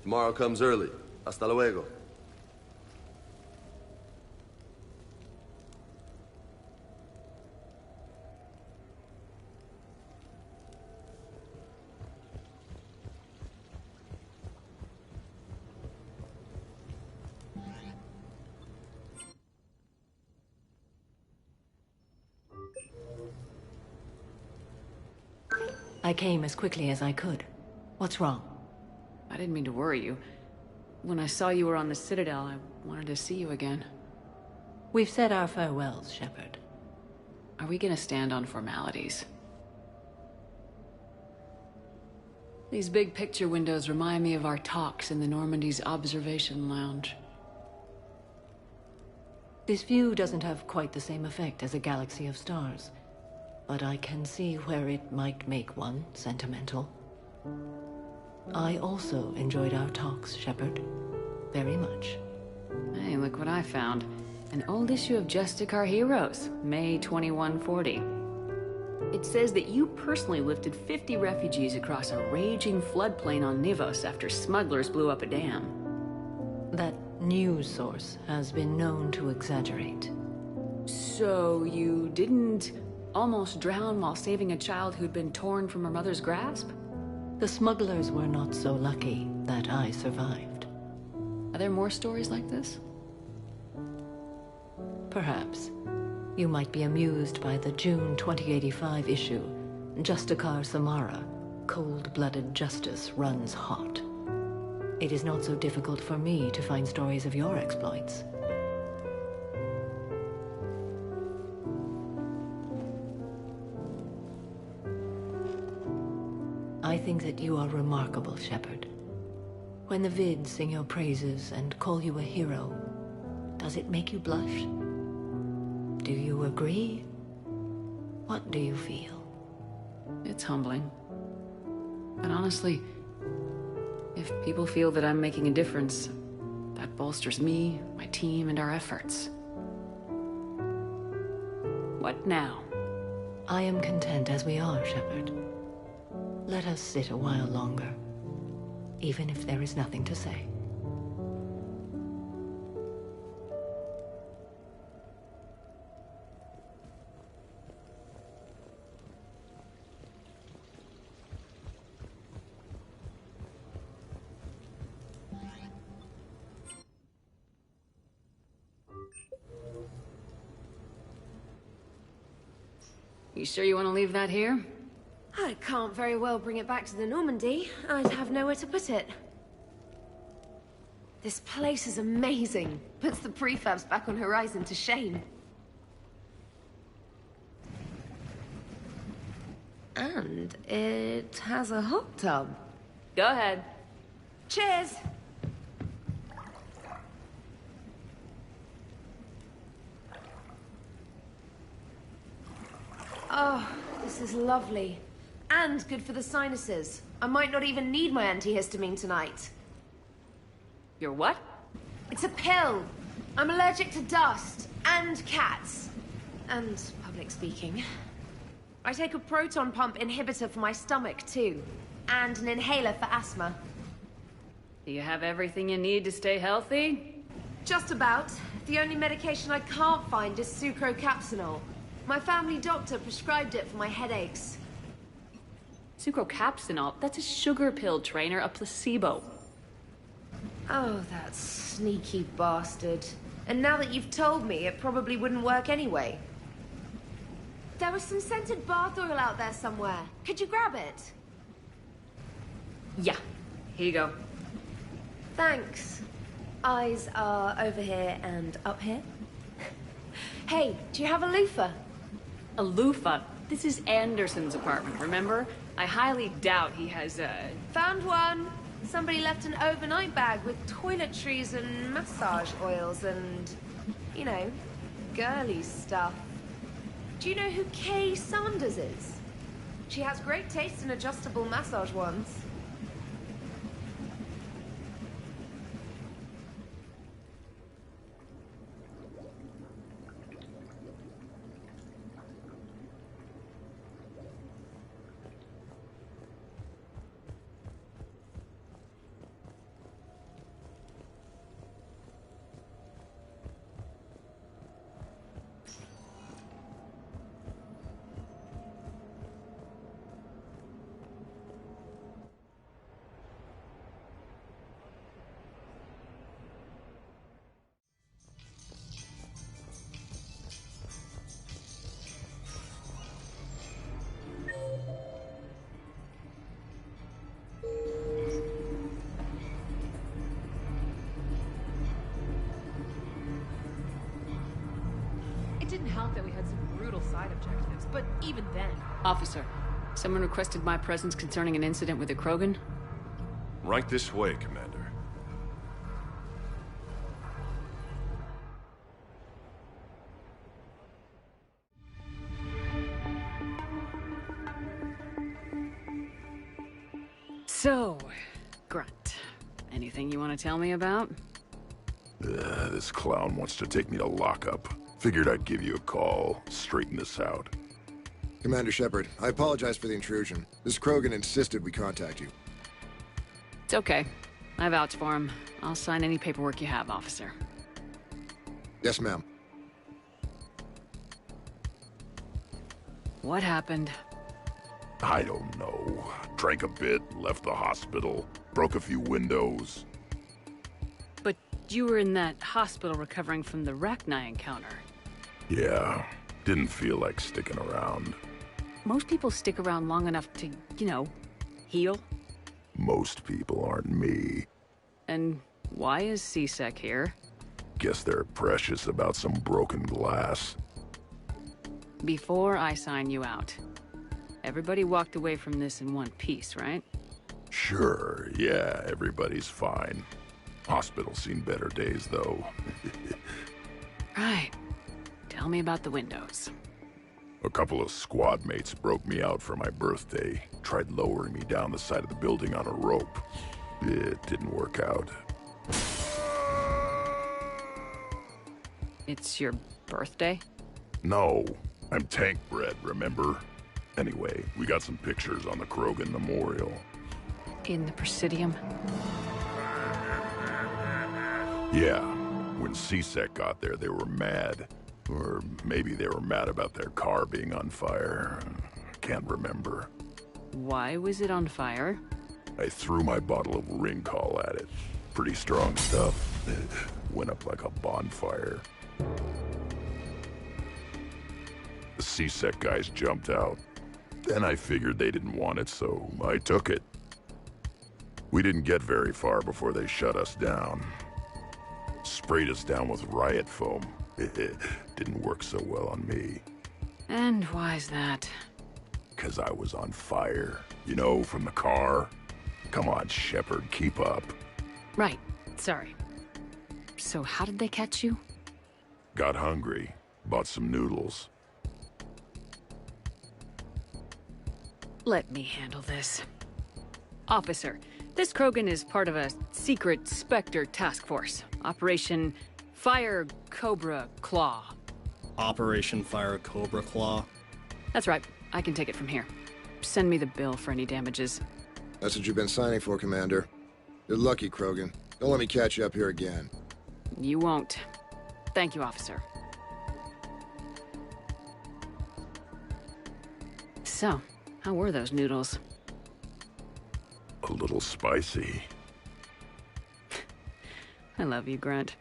Tomorrow comes early. Hasta luego. I came as quickly as I could. What's wrong? I didn't mean to worry you. When I saw you were on the Citadel, I wanted to see you again. We've said our farewells, Shepard. Are we gonna stand on formalities? These big picture windows remind me of our talks in the Normandy's observation lounge. This view doesn't have quite the same effect as a galaxy of stars, but I can see where it might make one sentimental. I also enjoyed our talks, Shepard. Very much. Hey, look what I found. An old issue of Justice Our Heroes, May 2140. It says that you personally lifted 50 refugees across a raging floodplain on Nivos after smugglers blew up a dam. That news source has been known to exaggerate. So you didn't almost drown while saving a child who'd been torn from her mother's grasp? The smugglers were not so lucky that I survived. Are there more stories like this? Perhaps. You might be amused by the June 2085 issue, Justicar Samara, Cold-Blooded Justice Runs Hot. It is not so difficult for me to find stories of your exploits. I think that you are remarkable, Shepard. When the vids sing your praises and call you a hero, does it make you blush? Do you agree? What do you feel? It's humbling. And honestly, if people feel that I'm making a difference, that bolsters me, my team, and our efforts. What now? I am content as we are, Shepard. Let us sit a while longer, even if there is nothing to say. You sure you want to leave that here? I can't very well bring it back to the Normandy. I'd have nowhere to put it. This place is amazing. Puts the prefabs back on Horizon to shame. And it has a hot tub. Go ahead. Cheers! Oh, this is lovely. And good for the sinuses. I might not even need my antihistamine tonight. Your what? It's a pill. I'm allergic to dust, and cats, and public speaking. I take a proton pump inhibitor for my stomach, too. And an inhaler for asthma. Do you have everything you need to stay healthy? Just about. The only medication I can't find is sucrocapsinol. My family doctor prescribed it for my headaches. Sucrocapsinol? That's a sugar pill, Trainer, a placebo. Oh, that sneaky bastard. And now that you've told me, it probably wouldn't work anyway. There was some scented bath oil out there somewhere. Could you grab it? Yeah. Here you go. Thanks. Eyes are over here and up here. Hey, do you have a loofah? A loofah? This is Anderson's apartment, remember? I highly doubt he has Found one. Somebody left an overnight bag with toiletries and massage oils and, you know, girly stuff. Do you know who Kay Sanders is? She has great taste in adjustable massage ones. It didn't help that we had some brutal side objectives, but even then... Officer, someone requested my presence concerning an incident with a Krogan. Right this way, Commander. So, Grunt, anything you want to tell me about? This clown wants to take me to lockup. Figured I'd give you a call, straighten this out. Commander Shepard, I apologize for the intrusion. This Krogan insisted we contact you. It's okay. I vouch for him. I'll sign any paperwork you have, officer. Yes, ma'am. What happened? I don't know. Drank a bit, left the hospital, broke a few windows. But you were in that hospital recovering from the Rachni encounter. Yeah, didn't feel like sticking around. Most people stick around long enough to, you know, heal. Most people aren't me. And why is C-Sec here? Guess they're precious about some broken glass. Before I sign you out, everybody walked away from this in one piece, right? Sure, yeah, everybody's fine. Hospital's seen better days, though. Right. Tell me about the windows. A couple of squad mates broke me out for my birthday. Tried lowering me down the side of the building on a rope. It didn't work out. It's your birthday? No, I'm tank bred, remember? Anyway, we got some pictures on the Krogan Memorial. In the Presidium? Yeah, when C-Sec got there, they were mad. Or maybe they were mad about their car being on fire. Can't remember. Why was it on fire? I threw my bottle of ring call at it. Pretty strong stuff. Went up like a bonfire. The C-Sec guys jumped out. Then I figured they didn't want it, so I took it. We didn't get very far before they shut us down. Sprayed us down with riot foam. Didn't work so well on me. And why's that? 'Cause I was on fire. You know, from the car. Come on, Shepard, keep up. Right. Sorry. So how did they catch you? Got hungry. Bought some noodles. Let me handle this. Officer, this Krogan is part of a secret Spectre task force. Operation Fire Cobra Claw. Operation Fire Cobra Claw? That's right. I can take it from here. Send me the bill for any damages. That's what you've been signing for, Commander. You're lucky, Krogan. Don't let me catch you up here again. You won't. Thank you, officer. So, how were those noodles? A little spicy. I love you, Grunt.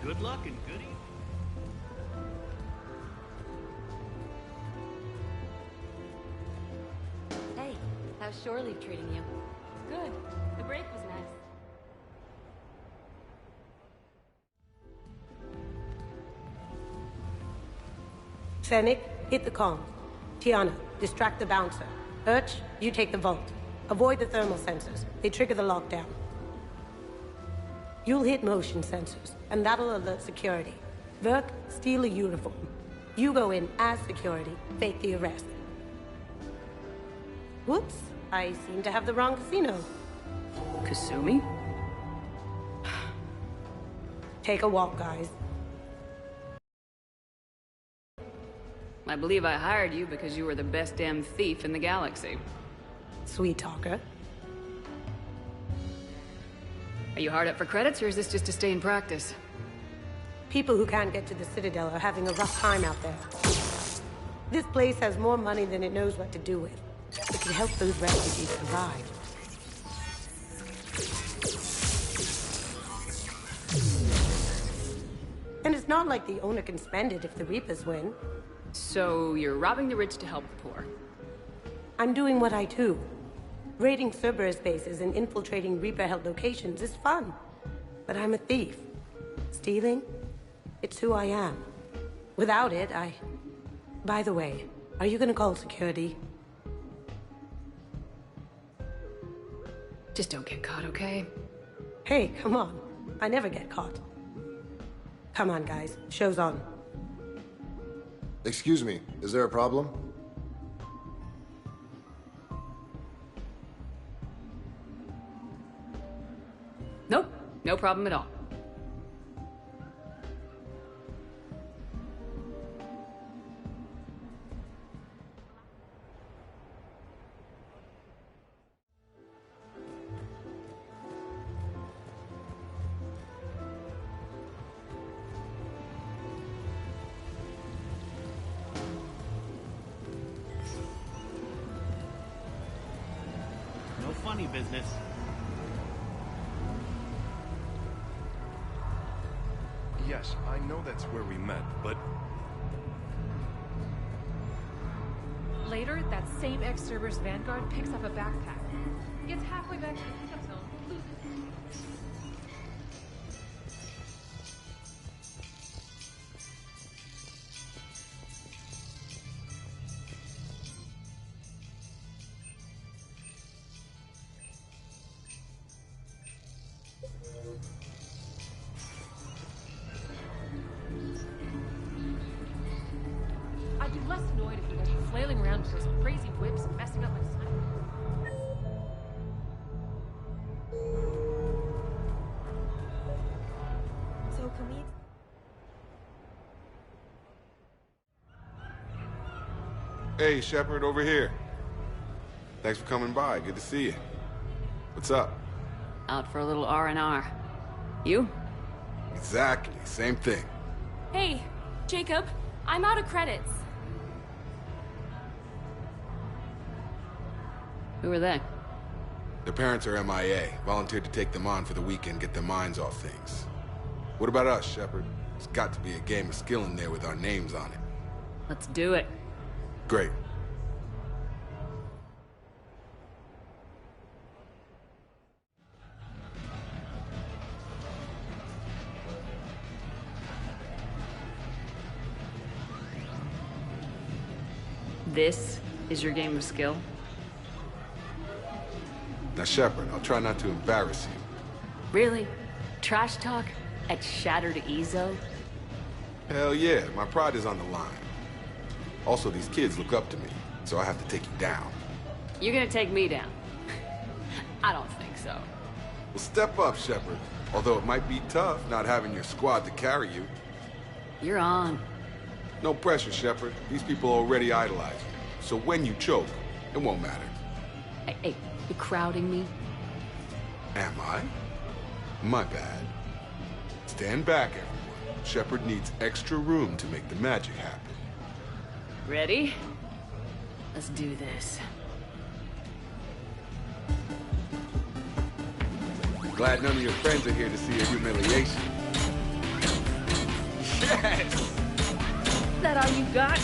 Good luck and good evening. Hey, how's shore leave treating you? Good. The break was nice. Fennec, hit the comms. Tiana, distract the bouncer. Urch, you take the vault. Avoid the thermal sensors. They trigger the lockdown. You'll hit motion sensors, and that'll alert security. Verk, steal a uniform. You go in as security, fake the arrest. Whoops, I seem to have the wrong casino. Kasumi? Take a walk, guys. I believe I hired you because you were the best damn thief in the galaxy. Sweet talker. Are you hard up for credits, or is this just to stay in practice? People who can't get to the Citadel are having a rough time out there. This place has more money than it knows what to do with. It could help those refugees survive. And it's not like the owner can spend it if the Reapers win. So you're robbing the rich to help the poor. I'm doing what I do. Raiding Cerberus bases and infiltrating Reaper-held locations is fun. But I'm a thief. Stealing? It's who I am. Without it, By the way, are you gonna call security? Just don't get caught, okay? Hey, come on. I never get caught. Come on, guys. Show's on. Excuse me, is there a problem? Nope, no problem at all. No funny business. Yes, I know that's where we met, but... Later, that same ex-Cerberus Vanguard picks up a backpack. Gets halfway back to the pickup zone, loses it. I'd be less annoyed if you guys were flailing around with those crazy whips and messing up my sniper. So can we... Hey, Shepard, over here. Thanks for coming by. Good to see you. What's up? Out for a little R&R. You? Exactly. Same thing. Hey, Jacob, I'm out of credits. Who are they? Their parents are MIA. Volunteered to take them on for the weekend, get their minds off things. What about us, Shepard? There's got to be a game of skill in there with our names on it. Let's do it. Great. This is your game of skill? Now, Shepard, I'll try not to embarrass you. Really? Trash talk? At Shattered Ezo? Hell yeah, my pride is on the line. Also, these kids look up to me, so I have to take you down. You're gonna take me down? I don't think so. Well, step up, Shepard. Although it might be tough not having your squad to carry you. You're on. No pressure, Shepard. These people already idolize you. So when you choke, it won't matter. Hey, you crowding me? Am I? My bad. Stand back, everyone. Shepard needs extra room to make the magic happen. Ready? Let's do this. Glad none of your friends are here to see your humiliation. Yes! That all you got?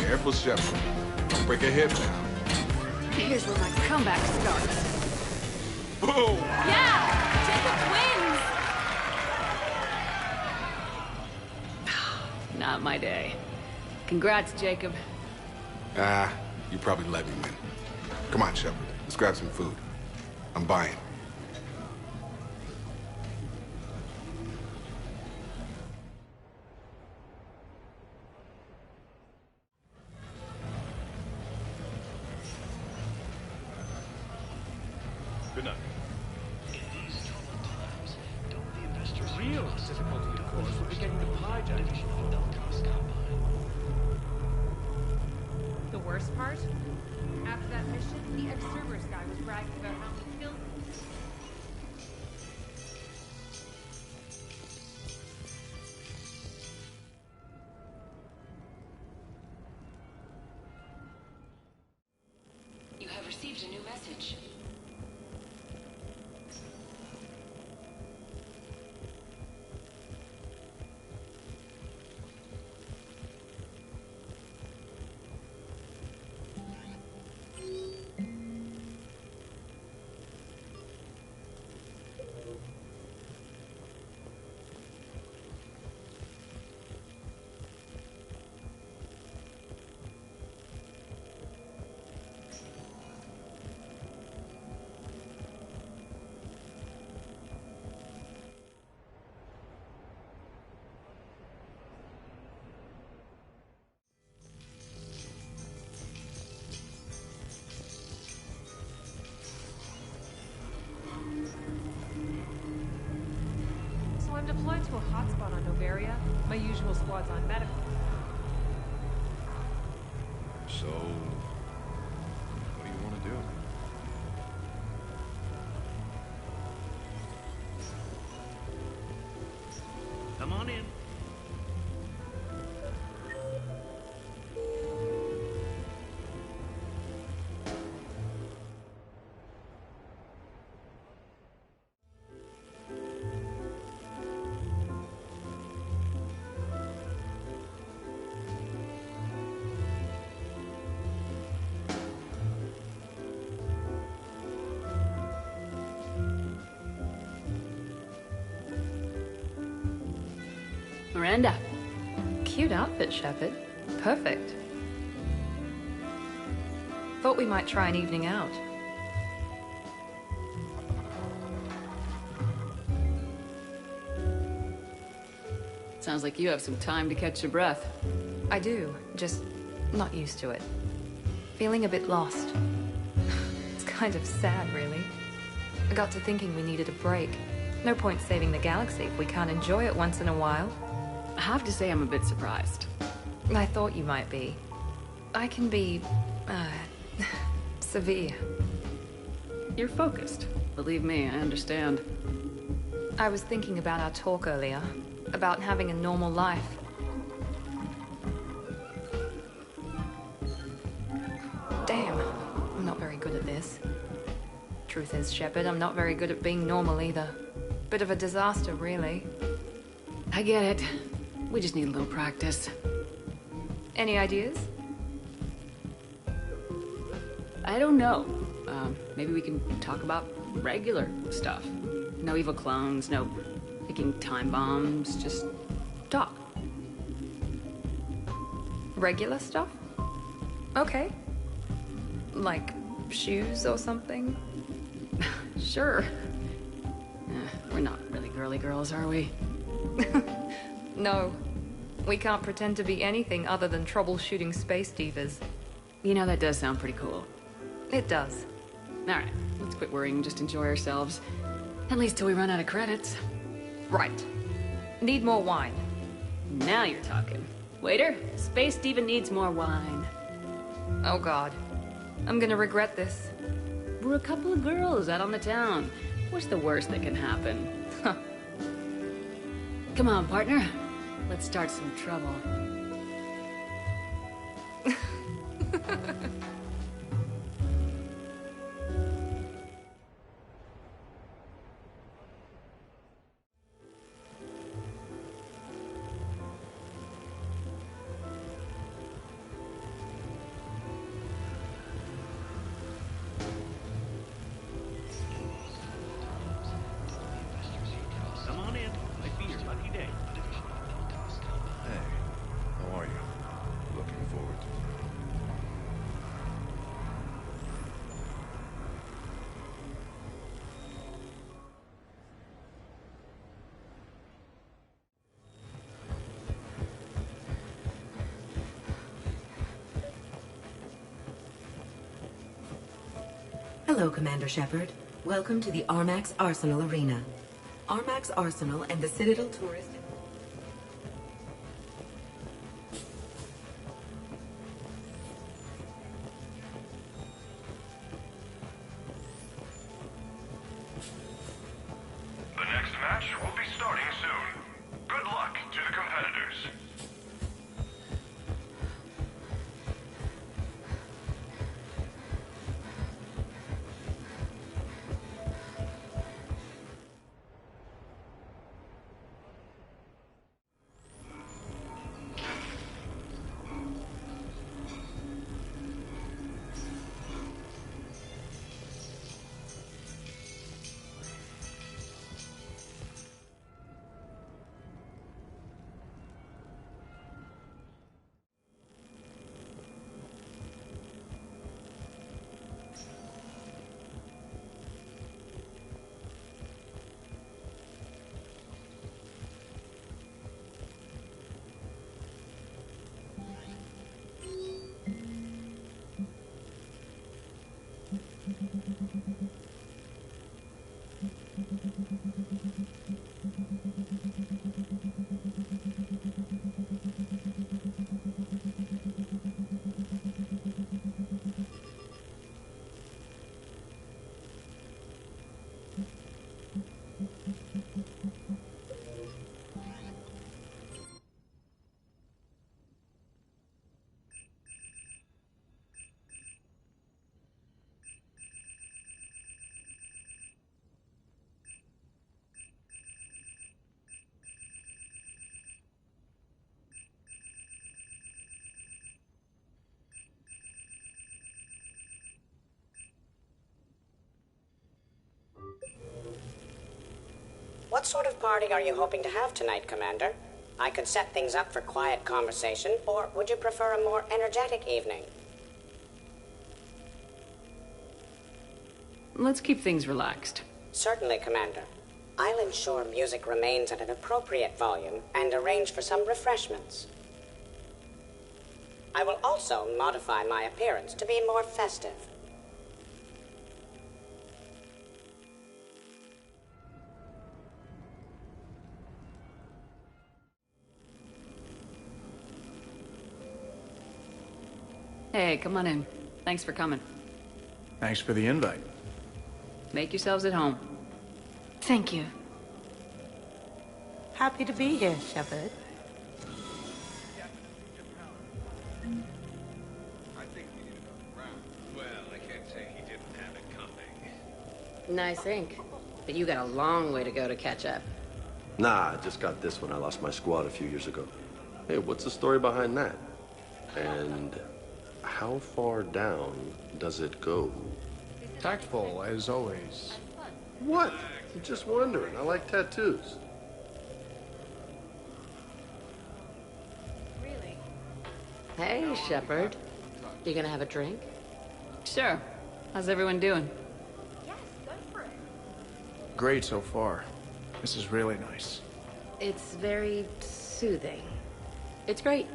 Careful, Shepard. Don't break a hip now. Here's where my comeback starts. Boom! Yeah! Jacob wins! Not my day. Congrats, Jacob. You probably let me win. Come on, Shepard. Let's grab some food. I'm buying. Good night. The real difficulty, of course, will be getting the hijack. The worst part? After that mission, the ex-Cerberus guy was bragging about how he killed I've received a new message. I'm deployed to a hotspot on Novaria. My usual squad's on medical. So, what do you want to do? Come on in. Miranda. Cute outfit, Shepard. Perfect. Thought we might try an evening out. Sounds like you have some time to catch your breath. I do, just not used to it. Feeling a bit lost. It's kind of sad, really. I got to thinking we needed a break. No point saving the galaxy if we can't enjoy it once in a while. I have to say I'm a bit surprised. I thought you might be. I can be, severe. You're focused. Believe me, I understand. I was thinking about our talk earlier, about having a normal life. Damn, I'm not very good at this. Truth is, Shepard, I'm not very good at being normal either. Bit of a disaster, really. I get it. We just need a little practice. Any ideas? I don't know. Maybe we can talk about regular stuff. No evil clones, no picking time bombs, just talk. Regular stuff? Okay. Like shoes or something? Sure. We're not really girly girls, are we? No. We can't pretend to be anything other than troubleshooting space divas. You know, that does sound pretty cool. It does. Alright, let's quit worrying and just enjoy ourselves. At least till we run out of credits. Right. Need more wine. Now you're talking. Waiter, Space Diva needs more wine. Oh god. I'm gonna regret this. We're a couple of girls out on the town. What's the worst that can happen? Come on, partner. Let's start some trouble. Come on in. Might be your lucky day. Hey, how are you? Looking forward to Hello, Commander Shepard. Welcome to the Armax Arsenal Arena. Armax Arsenal and the Citadel Tourist... The next match will be starting soon. Good luck to the competitors. What sort of party are you hoping to have tonight, Commander? I could set things up for quiet conversation, or would you prefer a more energetic evening? Let's keep things relaxed. Certainly, Commander. I'll ensure music remains at an appropriate volume and arrange for some refreshments. I will also modify my appearance to be more festive. Hey, come on in. Thanks for coming. Thanks for the invite. Make yourselves at home. Thank you. Happy to be here, Shepard. Well, I can't say he didn't have it coming. Nice ink. But you got a long way to go to catch up. Nah, I just got this when I lost my squad a few years ago. Hey, what's the story behind that? And how far down does it go? Tactful, as always. What? I'm just wondering. I like tattoos. Hey, Shepard. You gonna have a drink? Sure. How's everyone doing? Great so far. This is really nice. It's very soothing. It's great.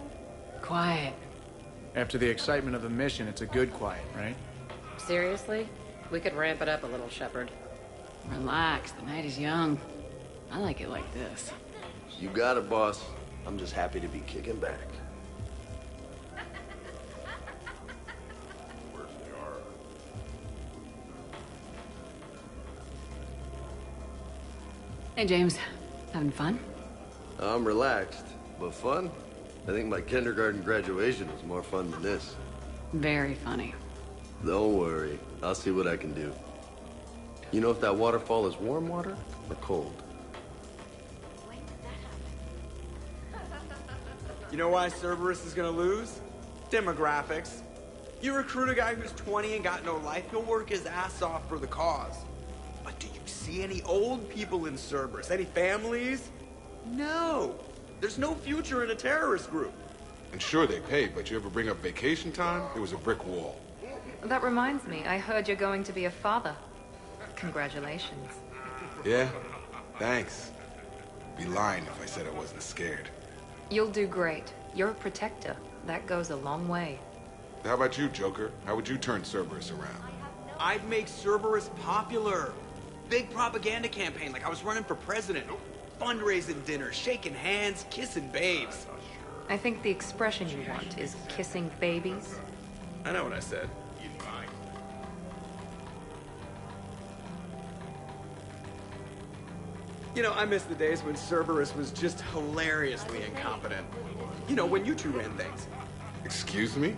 Quiet. After the excitement of the mission, it's a good quiet, right? Seriously? We could ramp it up a little, Shepard. Relax, the night is young. I like it like this. You got it, boss. I'm just happy to be kicking back. Hey, James. Having fun? I'm relaxed, but fun? I think my kindergarten graduation was more fun than this. Very funny. Don't worry. I'll see what I can do. You know if that waterfall is warm water or cold? You know why Cerberus is gonna lose? Demographics. You recruit a guy who's 20 and got no life, he'll work his ass off for the cause. But do you see any old people in Cerberus? Any families? No. There's no future in a terrorist group. And sure, they pay, but you ever bring up vacation time, it was a brick wall. That reminds me, I heard you're going to be a father. Congratulations. Yeah? Thanks. I'd be lying if I said I wasn't scared. You'll do great. You're a protector. That goes a long way. How about you, Joker? How would you turn Cerberus around? I'd make Cerberus popular. Big propaganda campaign like I was running for president. Fundraising dinners, shaking hands, kissing babes. I think the expression you want is kissing babies. I know what I said. You know, I miss the days when Cerberus was just hilariously incompetent. You know, when you two ran things. Excuse me?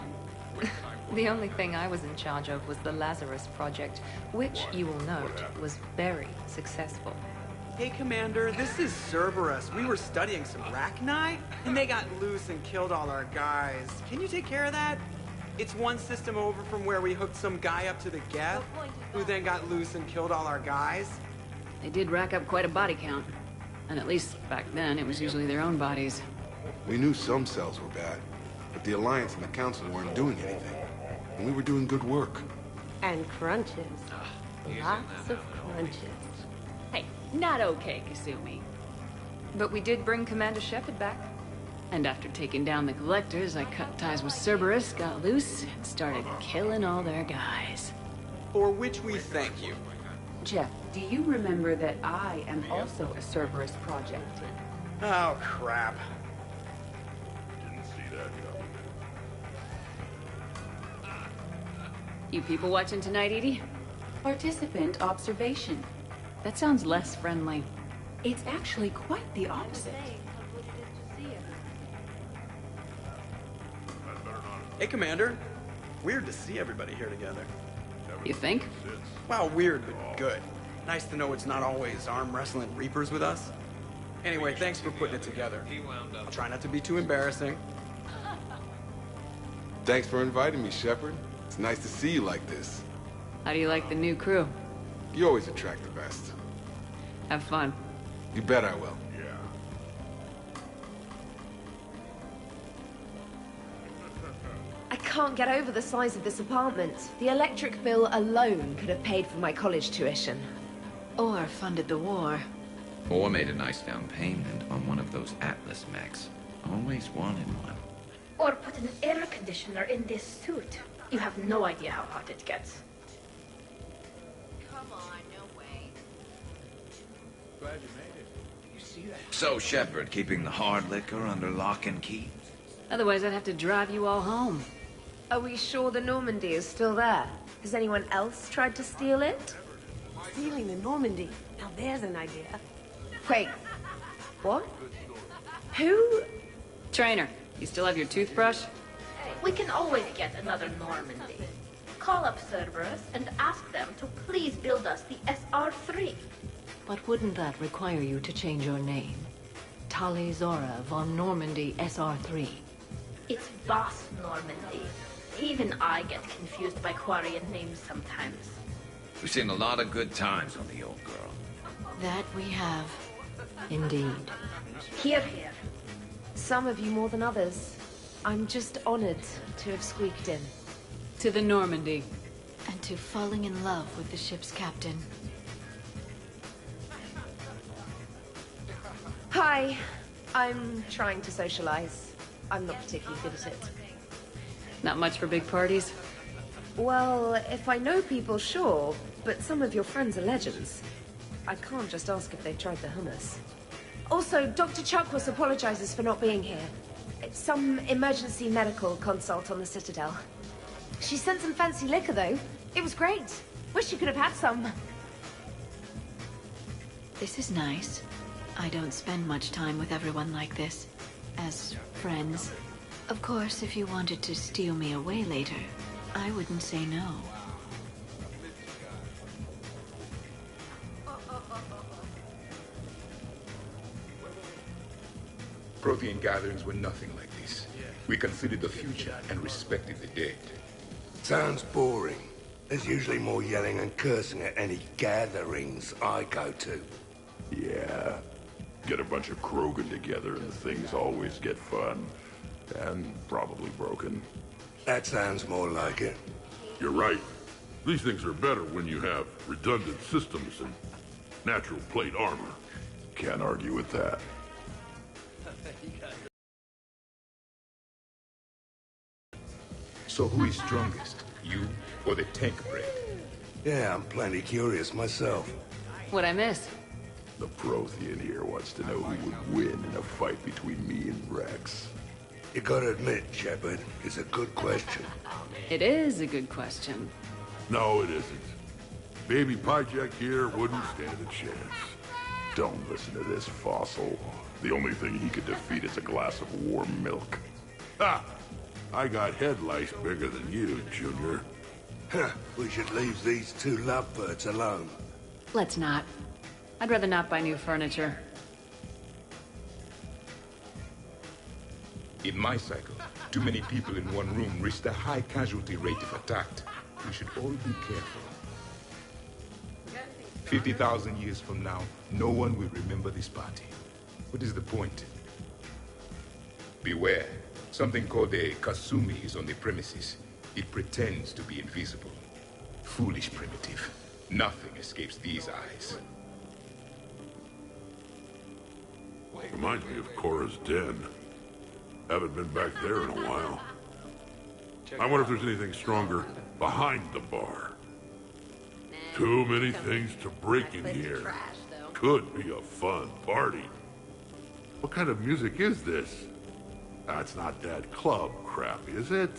The only thing I was in charge of was the Lazarus Project, which, you will note, was very successful. Hey, Commander, this is Cerberus. We were studying some Rachni, and they got loose and killed all our guys. Can you take care of that? It's one system over from where we hooked some guy up to the Geth, who then got loose and killed all our guys. They did rack up quite a body count. And at least back then, it was usually their own bodies. We knew some cells were bad, but the Alliance and the Council weren't doing anything. And we were doing good work. And crunches. Lots of crunches. Hey, not okay, Kasumi. But we did bring Commander Shepard back. And after taking down the Collectors, I cut ties with Cerberus, got loose, and started killing all their guys. For which we thank you. Jeff, do you remember that I am also a Cerberus project? Oh, crap. Didn't see that coming. You people watching tonight, Edie? Participant observation. That sounds less friendly. It's actually quite the opposite. Hey, Commander. Weird to see everybody here together. You think? Well, weird, but good. Nice to know it's not always arm wrestling Reapers with us. Anyway, thanks for putting it together. I'll try not to be too embarrassing. Thanks for inviting me, Shepard. It's nice to see you like this. How do you like the new crew? You always attract the best. Have fun. You bet I will. Yeah. I can't get over the size of this apartment. The electric bill alone could have paid for my college tuition. Or funded the war. Or made a nice down payment on one of those Atlas mechs. Always wanted one. Or put an air conditioner in this suit. You have no idea how hot it gets. Come on, no way. Glad you made it. You see that? So, Shepard, keeping the hard liquor under lock and key? Otherwise, I'd have to drive you all home. Are we sure the Normandy is still there? Has anyone else tried to steal it? Stealing the Normandy. Now there's an idea. Wait. What? Who? Trainer, you still have your toothbrush? We can always get another Normandy. Call up Cerberus and ask them to please build us the SR-3. But wouldn't that require you to change your name? Tali Zora von Normandy SR-3. It's Boss Normandy. Even I get confused by Quarian names sometimes. We've seen a lot of good times on the old girl. That we have. Indeed. Here, here. Some of you more than others. I'm just honored to have squeaked in. To the Normandy. And to falling in love with the ship's captain. Hi. I'm trying to socialize. I'm not particularly good at it. Not much for big parties? Well, if I know people, sure. But some of your friends are legends. I can't just ask if they've tried the hummus. Also, Dr. Chuckworth apologizes for not being here. It's some emergency medical consult on the Citadel. She sent some fancy liquor, though. It was great. Wish you could have had some. This is nice. I don't spend much time with everyone like this. As friends. Of course, if you wanted to steal me away later, I wouldn't say no. Prothean gatherings were nothing like this. We considered the future and respected the dead. Sounds boring. There's usually more yelling and cursing at any gatherings I go to. Yeah. Get a bunch of Krogan together and things always get fun. And probably broken. That sounds more like it. You're right. These things are better when you have redundant systems and natural plate armor. Can't argue with that. So who is strongest? You or the tank breed? Yeah, I'm plenty curious myself. What'd I miss? The Prothean here wants to know who would win in a fight between me and Rex. You gotta admit, Shepard, it's a good question. It is a good question. No, it isn't. Baby Pyjak here wouldn't stand a chance. Don't listen to this fossil. The only thing he could defeat is a glass of warm milk. Ha! I got head lice bigger than you, Junior. Huh, we should leave these two lovebirds alone. Let's not. I'd rather not buy new furniture. In my cycle, too many people in one room risk a high casualty rate if attacked. We should all be careful. 50,000 years from now, no one will remember this party. What is the point? Beware. Something called a Kasumi is on the premises. It pretends to be invisible. Foolish primitive. Nothing escapes these eyes. Reminds me of Cora's den. Haven't been back there in a while. I wonder if there's anything stronger behind the bar. Too many things to break in here. Could be a fun party. What kind of music is this? That's not that club crap, is it?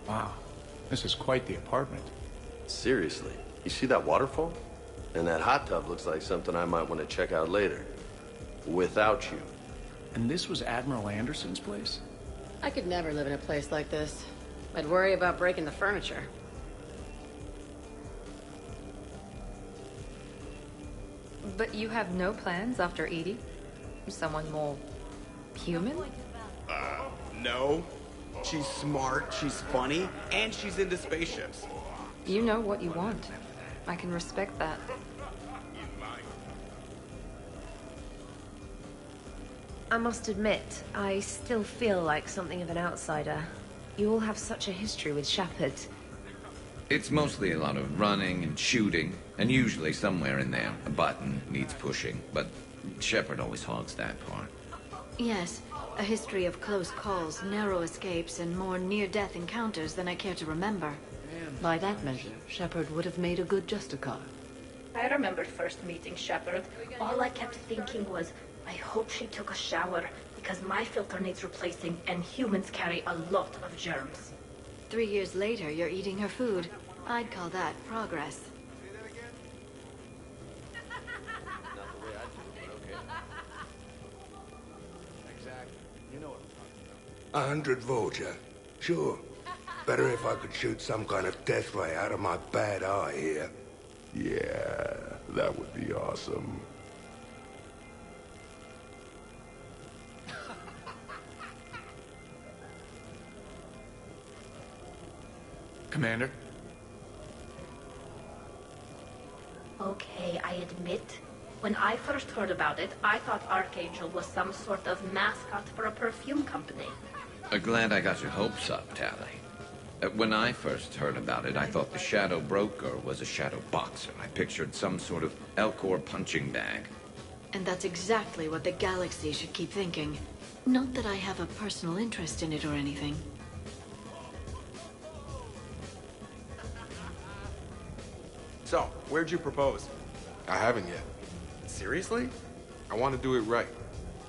Wow, this is quite the apartment. Seriously, you see that waterfall? And that hot tub looks like something I might want to check out later. Without you. And this was Admiral Anderson's place? I could never live in a place like this. I'd worry about breaking the furniture. But you have no plans after Edie? Someone more human? No. She's smart, she's funny, and she's into spaceships. You know what you want. I can respect that. I must admit, I still feel like something of an outsider. You all have such a history with Shepard. It's mostly a lot of running and shooting, and usually somewhere in there, a button needs pushing, but Shepard always hogs that part. Yes, a history of close calls, narrow escapes, and more near-death encounters than I care to remember. By that measure, Shepard would have made a good Justicar. I remember first meeting Shepard. All I kept thinking was, I hope she took a shower, because my filter needs replacing, and humans carry a lot of germs. 3 years later, you're eating her food. I'd call that progress. Not the way I do it, okay. Exactly. You know what I'm talking about. 100 Vulture. Sure. Better if I could shoot some kind of death ray out of my bad eye here. Yeah, that would be awesome. Commander? Okay, I admit, when I first heard about it, I thought Archangel was some sort of mascot for a perfume company. Glad I got your hopes up, Tally. When I first heard about it, I thought the Shadow Broker was a shadow boxer. I pictured some sort of Elcor punching bag. And that's exactly what the galaxy should keep thinking. Not that I have a personal interest in it or anything. So, where'd you propose? I haven't yet. Seriously? I want to do it right.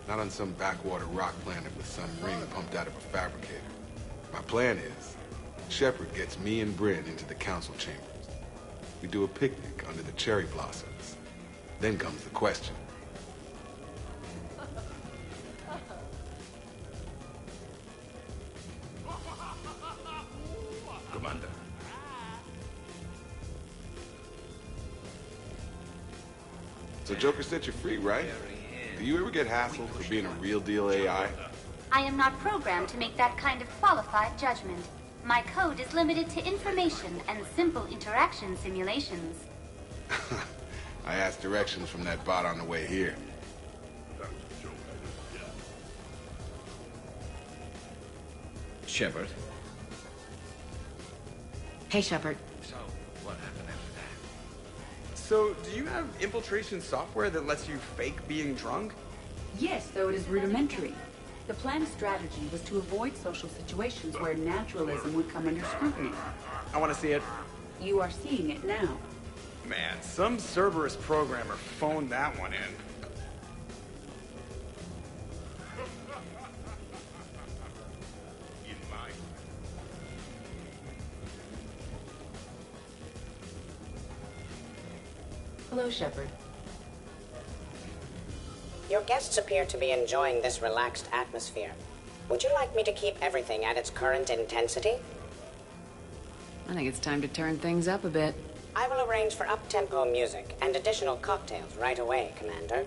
Not on some backwater rock planet with some ring pumped out of a fabricator. My plan is, Shepard gets me and Bryn into the council chambers. We do a picnic under the cherry blossoms. Then comes the question. Commander. So Joker set you free, right? Do you ever get hassled for being a real deal AI? I am not programmed to make that kind of qualified judgment. My code is limited to information and simple interaction simulations. I asked directions from that bot on the way here. Shepard. Hey, Shepard. So, what happened after that? So, do you have infiltration software that lets you fake being drunk? Yes, though it is rudimentary. The planned strategy was to avoid social situations where naturalism would come under scrutiny. I want to see it. You are seeing it now. Man, some Cerberus programmer phoned that one in. Hello, Shepard. Your guests appear to be enjoying this relaxed atmosphere. Would you like me to keep everything at its current intensity? I think it's time to turn things up a bit. I will arrange for up-tempo music and additional cocktails right away, Commander.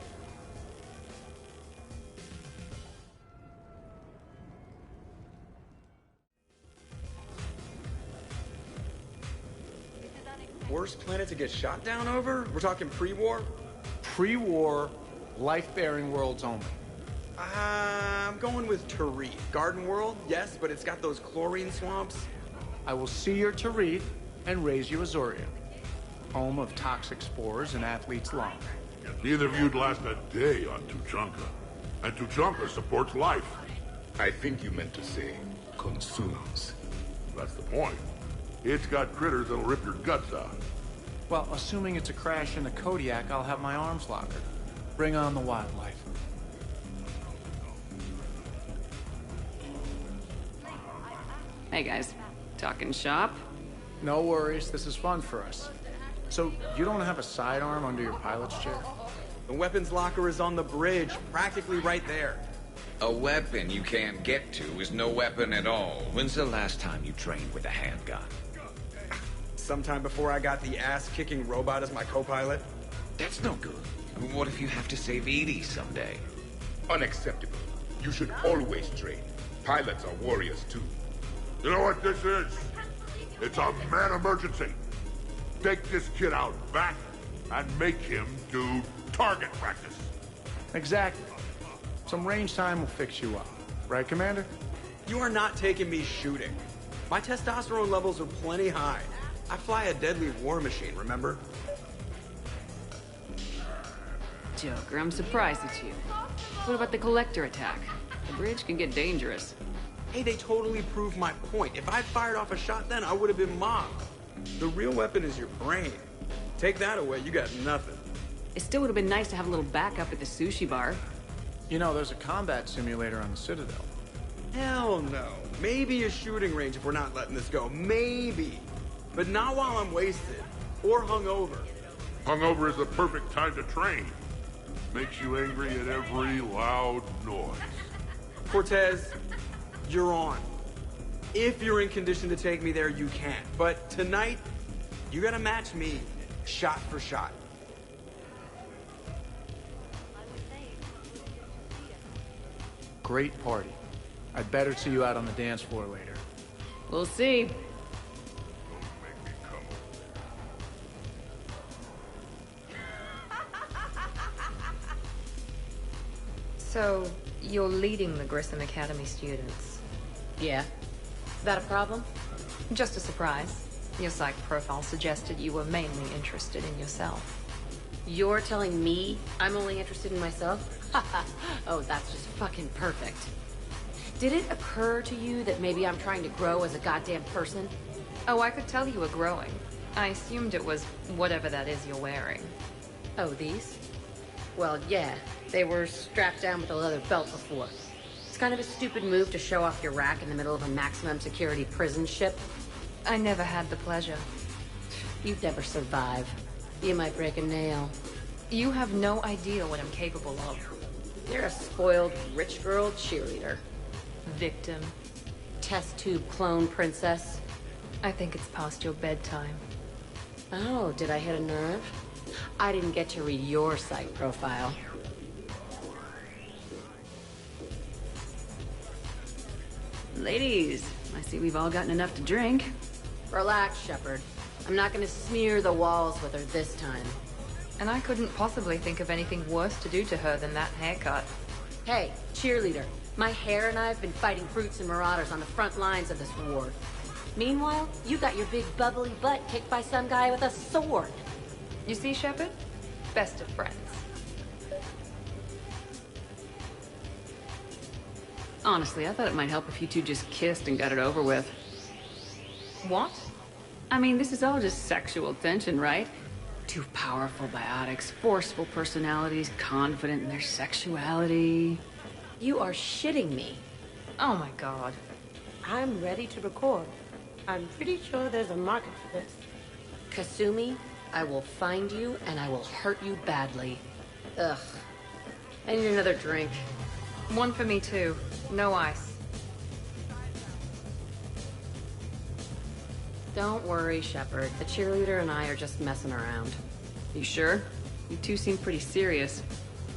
Worst planet to get shot down over? We're talking pre-war? Pre-war, life-bearing worlds only. I'm going with Tariq. Garden World, yes, but it's got those chlorine swamps. I will see your Tariq and raise you Azoria, home of toxic spores and athlete's lung. Neither of you'd last a day on Tuchanka. And Tuchanka supports life. I think you meant to say consumes. That's the point. It's got critters that'll rip your guts out. Well, assuming it's a crash in the Kodiak, I'll have my arms locker. Bring on the wildlife. Hey guys, talking shop? No worries, this is fun for us. So, you don't have a sidearm under your pilot's chair? The weapons locker is on the bridge, practically right there. A weapon you can't get to is no weapon at all. When's the last time you trained with a handgun? Sometime before I got the ass-kicking robot as my co-pilot. That's no good. What if you have to save Edie someday? Unacceptable. You should always train. Pilots are warriors too. You know what this is? It's a man emergency. Take this kid out back and make him do target practice. Exactly. Some range time will fix you up. Right, Commander? You are not taking me shooting. My testosterone levels are plenty high. I fly a deadly war machine, remember? Joker, I'm surprised it's you. What about the Collector attack? The bridge can get dangerous. Hey, they totally proved my point. If I'd fired off a shot then, I would have been mobbed. The real weapon is your brain. Take that away, you got nothing. It still would have been nice to have a little backup at the sushi bar. You know, there's a combat simulator on the Citadel. Hell no. Maybe a shooting range if we're not letting this go. Maybe. But not while I'm wasted. Or hungover. Hungover is the perfect time to train. Makes you angry at every loud noise. Cortez, you're on. If you're in condition to take me there, you can. But tonight, you gotta match me, shot for shot. Great party. I'd better see you out on the dance floor later. We'll see. So, you're leading the Grissom Academy students? Yeah. Is that a problem? Just a surprise. Your psych profile suggested you were mainly interested in yourself. You're telling me I'm only interested in myself? Oh, that's just fucking perfect. Did it occur to you that maybe I'm trying to grow as a goddamn person? Oh, I could tell you were growing. I assumed it was whatever that is you're wearing. Oh, these? Well, yeah. They were strapped down with a leather belt before. It's kind of a stupid move to show off your rack in the middle of a maximum security prison ship. I never had the pleasure. You'd never survive. You might break a nail. You have no idea what I'm capable of. You're a spoiled rich girl cheerleader. Victim. Test tube clone princess. I think it's past your bedtime. Oh, did I hit a nerve? I didn't get to read your psych profile. Ladies, I see we've all gotten enough to drink. Relax, Shepard. I'm not gonna smear the walls with her this time. And I couldn't possibly think of anything worse to do to her than that haircut. Hey, cheerleader. My hair and I have been fighting brutes and marauders on the front lines of this war. Meanwhile, you got your big bubbly butt kicked by some guy with a sword. You see, Shepard? Best of friends. Honestly, I thought it might help if you two just kissed and got it over with. What? I mean, this is all just sexual tension, right? Two powerful biotics, forceful personalities, confident in their sexuality. You are shitting me. Oh my god. I'm ready to record. I'm pretty sure there's a market for this. Kasumi, I will find you and I will hurt you badly. Ugh. I need another drink. One for me too. No ice. Don't worry, Shepard. The cheerleader and I are just messing around. You sure? You two seem pretty serious.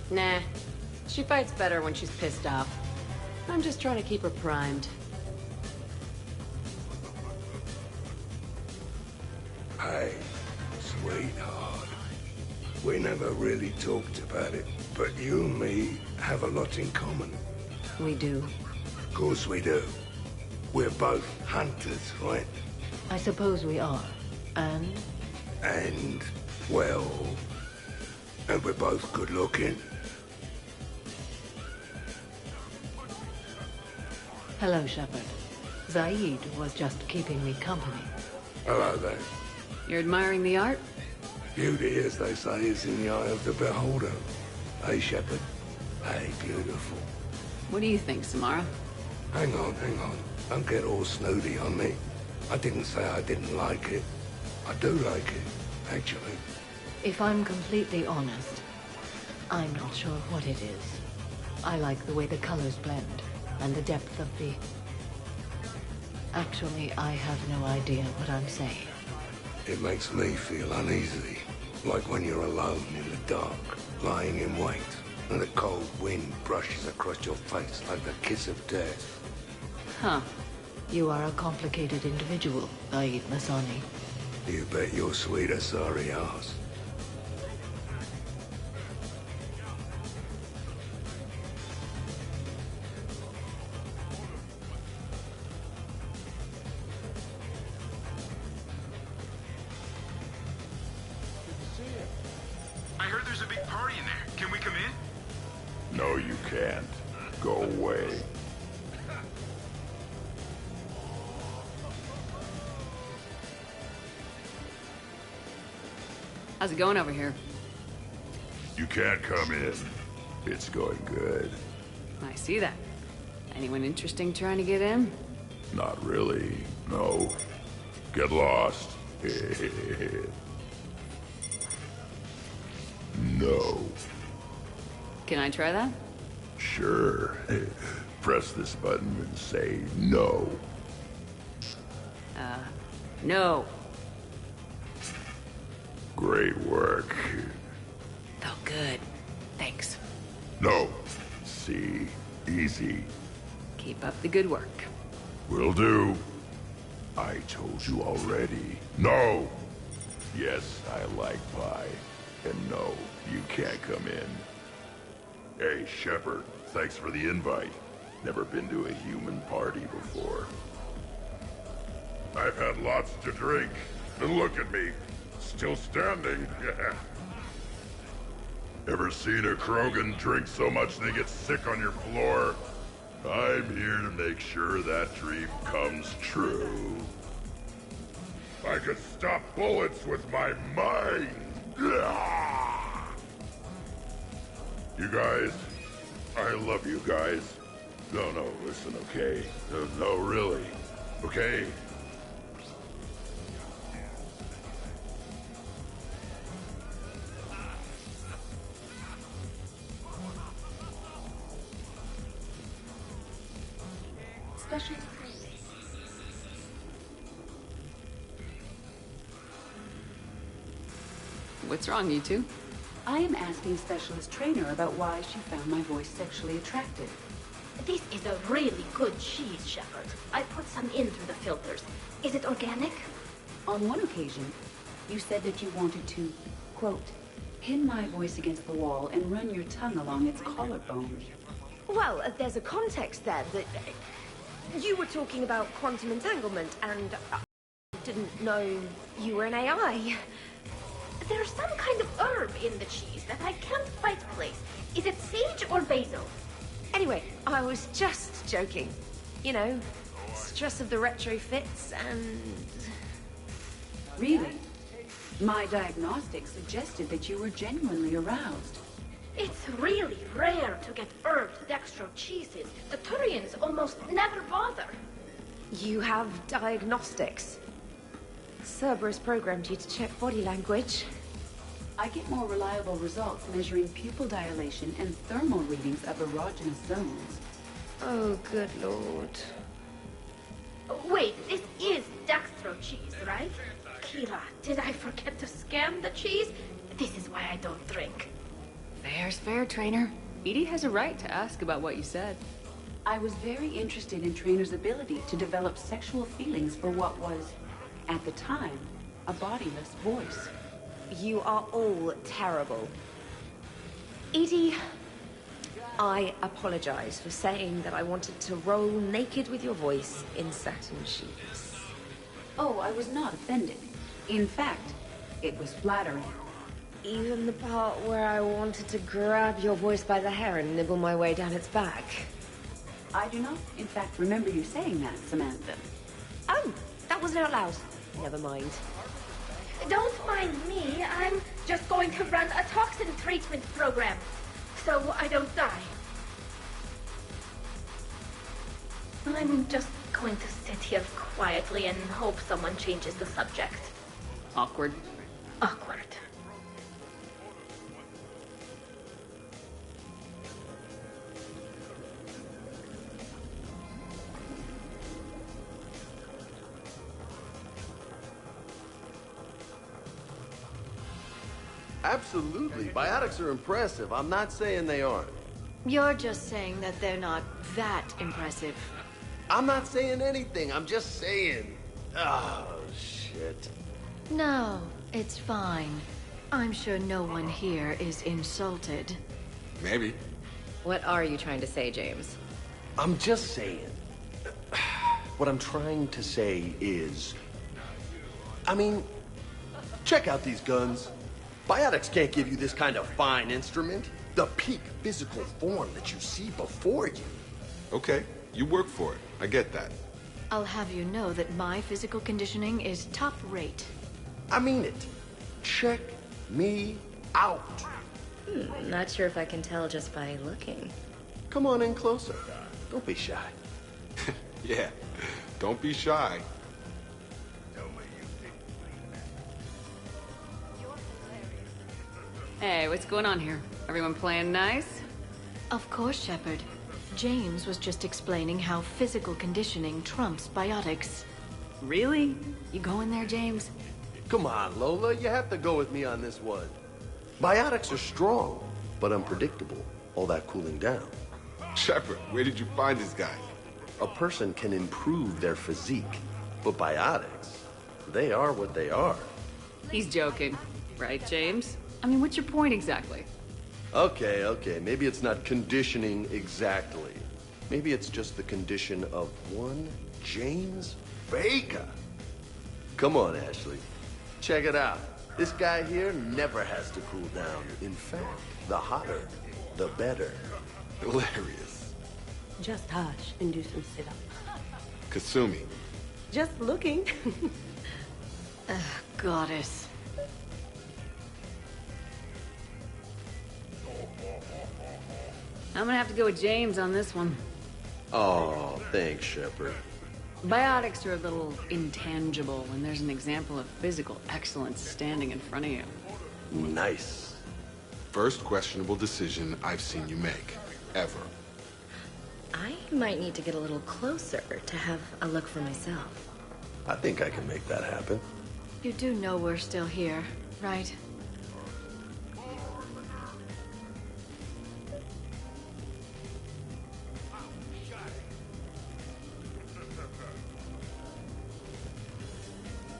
Nah. She fights better when she's pissed off. I'm just trying to keep her primed. Hey, sweetheart. We never really talked about it, but you and me have a lot in common. We do. Of course we do. We're both hunters, right? I suppose we are. And? And, well... And we're both good looking. Hello, Shepard. Zaid was just keeping me company. Hello there. You're admiring the art? Beauty, as they say, is in the eye of the beholder. Hey, Shepard. Hey, beautiful. What do you think, Samara? Hang on. Don't get all snooty on me. I didn't say I didn't like it. I do like it. actually. If I'm completely honest, I'm not sure what it is. I like the way the colors blend, and the depth of the... Actually, I have no idea what I'm saying. It makes me feel uneasy, like when you're alone in the dark, lying in wait, and a cold wind brushes across your face like the kiss of death. Huh. You are a complicated individual, Aid Masani. You bet your sweet Asari ass. I heard there's a big party in there. Can we come in? No, you can't. Go away. How's it going over here? You can't come in. It's going good. I see that. Anyone interesting trying to get in? Not really. No. Get lost. No. Can I try that? Sure. Press this button and say no. No. Great work. Felt good. Thanks. No. See? Easy. Keep up the good work. Will do. I told you already. No! Yes, I like pie. And no, you can't come in. Hey, Shepard, thanks for the invite. Never been to a human party before. I've had lots to drink. And look at me. Still standing. Ever seen a Krogan drink so much they get sick on your floor? I'm here to make sure that dream comes true. I could stop bullets with my mind. You guys, I love you guys. No, listen, okay? No, really, okay? Special. What's wrong, you two? I am asking Specialist Trainer about why she found my voice sexually attractive. This is a really good cheese, Shepard. I put some in through the filters. Is it organic? On one occasion, you said that you wanted to, quote, pin my voice against the wall and run your tongue along its collarbone. Well, there's a context there that... you were talking about quantum entanglement, and I didn't know you were an AI. There's some kind of herb in the cheese that I can't quite place. Is it sage or basil? Anyway, I was just joking. You know, stress of the retrofits and... Really? My diagnostics suggested that you were genuinely aroused. It's really rare to get herbed dextro cheeses. The Turians almost never bother. You have diagnostics. Cerberus programmed you to check body language. I get more reliable results measuring pupil dilation and thermal readings of erogenous zones. Oh, good lord. Wait, this is dextro cheese, right? Kira, did I forget to scan the cheese? This is why I don't drink. Fair's fair, Trainer. Edie has a right to ask about what you said. I was very interested in Trainer's ability to develop sexual feelings for what was, at the time, a bodiless voice. You are all terrible. Edie, I apologize for saying that I wanted to roll naked with your voice in satin sheets. Oh, I was not offended. In fact, it was flattering. Even the part where I wanted to grab your voice by the hair and nibble my way down its back. I do not, in fact, remember you saying that, Samantha. Oh, that wasn't out loud. Never mind. Don't mind me. I'm just going to run a toxin treatment program, so I don't die. I'm just going to sit here quietly and hope someone changes the subject. Awkward. Awkward. Absolutely. Biotics are impressive. I'm not saying they aren't. You're just saying that they're not that impressive. I'm not saying anything. I'm just saying. Oh, shit. No, it's fine. I'm sure no one here is insulted. Maybe. What are you trying to say, James? I'm just saying. What I'm trying to say is... I mean, check out these guns. Biotics can't give you this kind of fine instrument. The peak physical form that you see before you. Okay, you work for it. I get that. I'll have you know that my physical conditioning is top rate. I mean it. Check me out. Not sure if I can tell just by looking. Come on in closer. Don't be shy. Yeah, don't be shy. Hey, what's going on here? Everyone playing nice? Of course, Shepard. James was just explaining how physical conditioning trumps biotics. Really? You going there, James? Come on, Lola. You have to go with me on this one. Biotics are strong, but unpredictable. All that cooling down. Shepard, where did you find this guy? A person can improve their physique, but biotics, they are what they are. He's joking. Right, James? I mean, what's your point exactly? Okay. Maybe it's not conditioning exactly. Maybe it's just the condition of one James Vega. Come on, Ashley. Check it out. This guy here never has to cool down. In fact, the hotter, the better. Hilarious. Just hush and do some sit-ups. Kasumi. Just looking. Goddess. I'm gonna have to go with James on this one. Oh, thanks, Shepard. Biotics are a little intangible when there's an example of physical excellence standing in front of you. Nice. First questionable decision I've seen you make. Ever. I might need to get a little closer to have a look for myself. I think I can make that happen. You do know we're still here, right?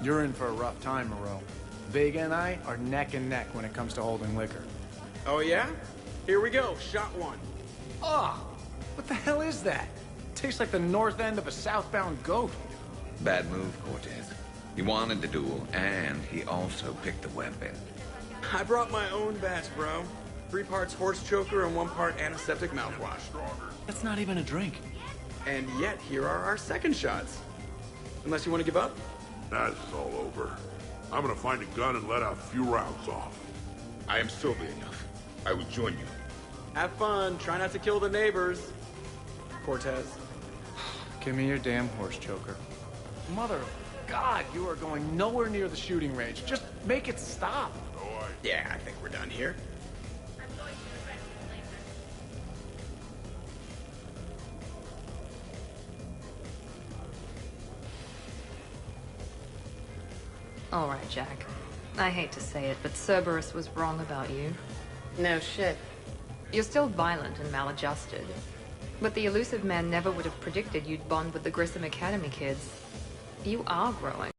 You're in for a rough time, Moreau. Vega and I are neck and neck when it comes to holding liquor. Oh, yeah? Here we go. Shot one. Oh, what the hell is that? Tastes like the north end of a southbound goat. Bad move, Cortez. He wanted the duel, and he also picked the weapon. I brought my own batch, bro. 3 parts horse choker and 1 part antiseptic mouthwash. That's not even a drink. And yet, here are our second shots. Unless you want to give up? That's all over. I'm gonna find a gun and let a few rounds off. I am sober enough. I will join you. Have fun. Try not to kill the neighbors. Cortez. Give me your damn horse choker. Mother of God, you are going nowhere near the shooting range. Just make it stop. Yeah, I think we're done here. All right, Jack. I hate to say it, but Cerberus was wrong about you. No shit. You're still violent and maladjusted. But the elusive man never would have predicted you'd bond with the Grissom Academy kids. You are growing.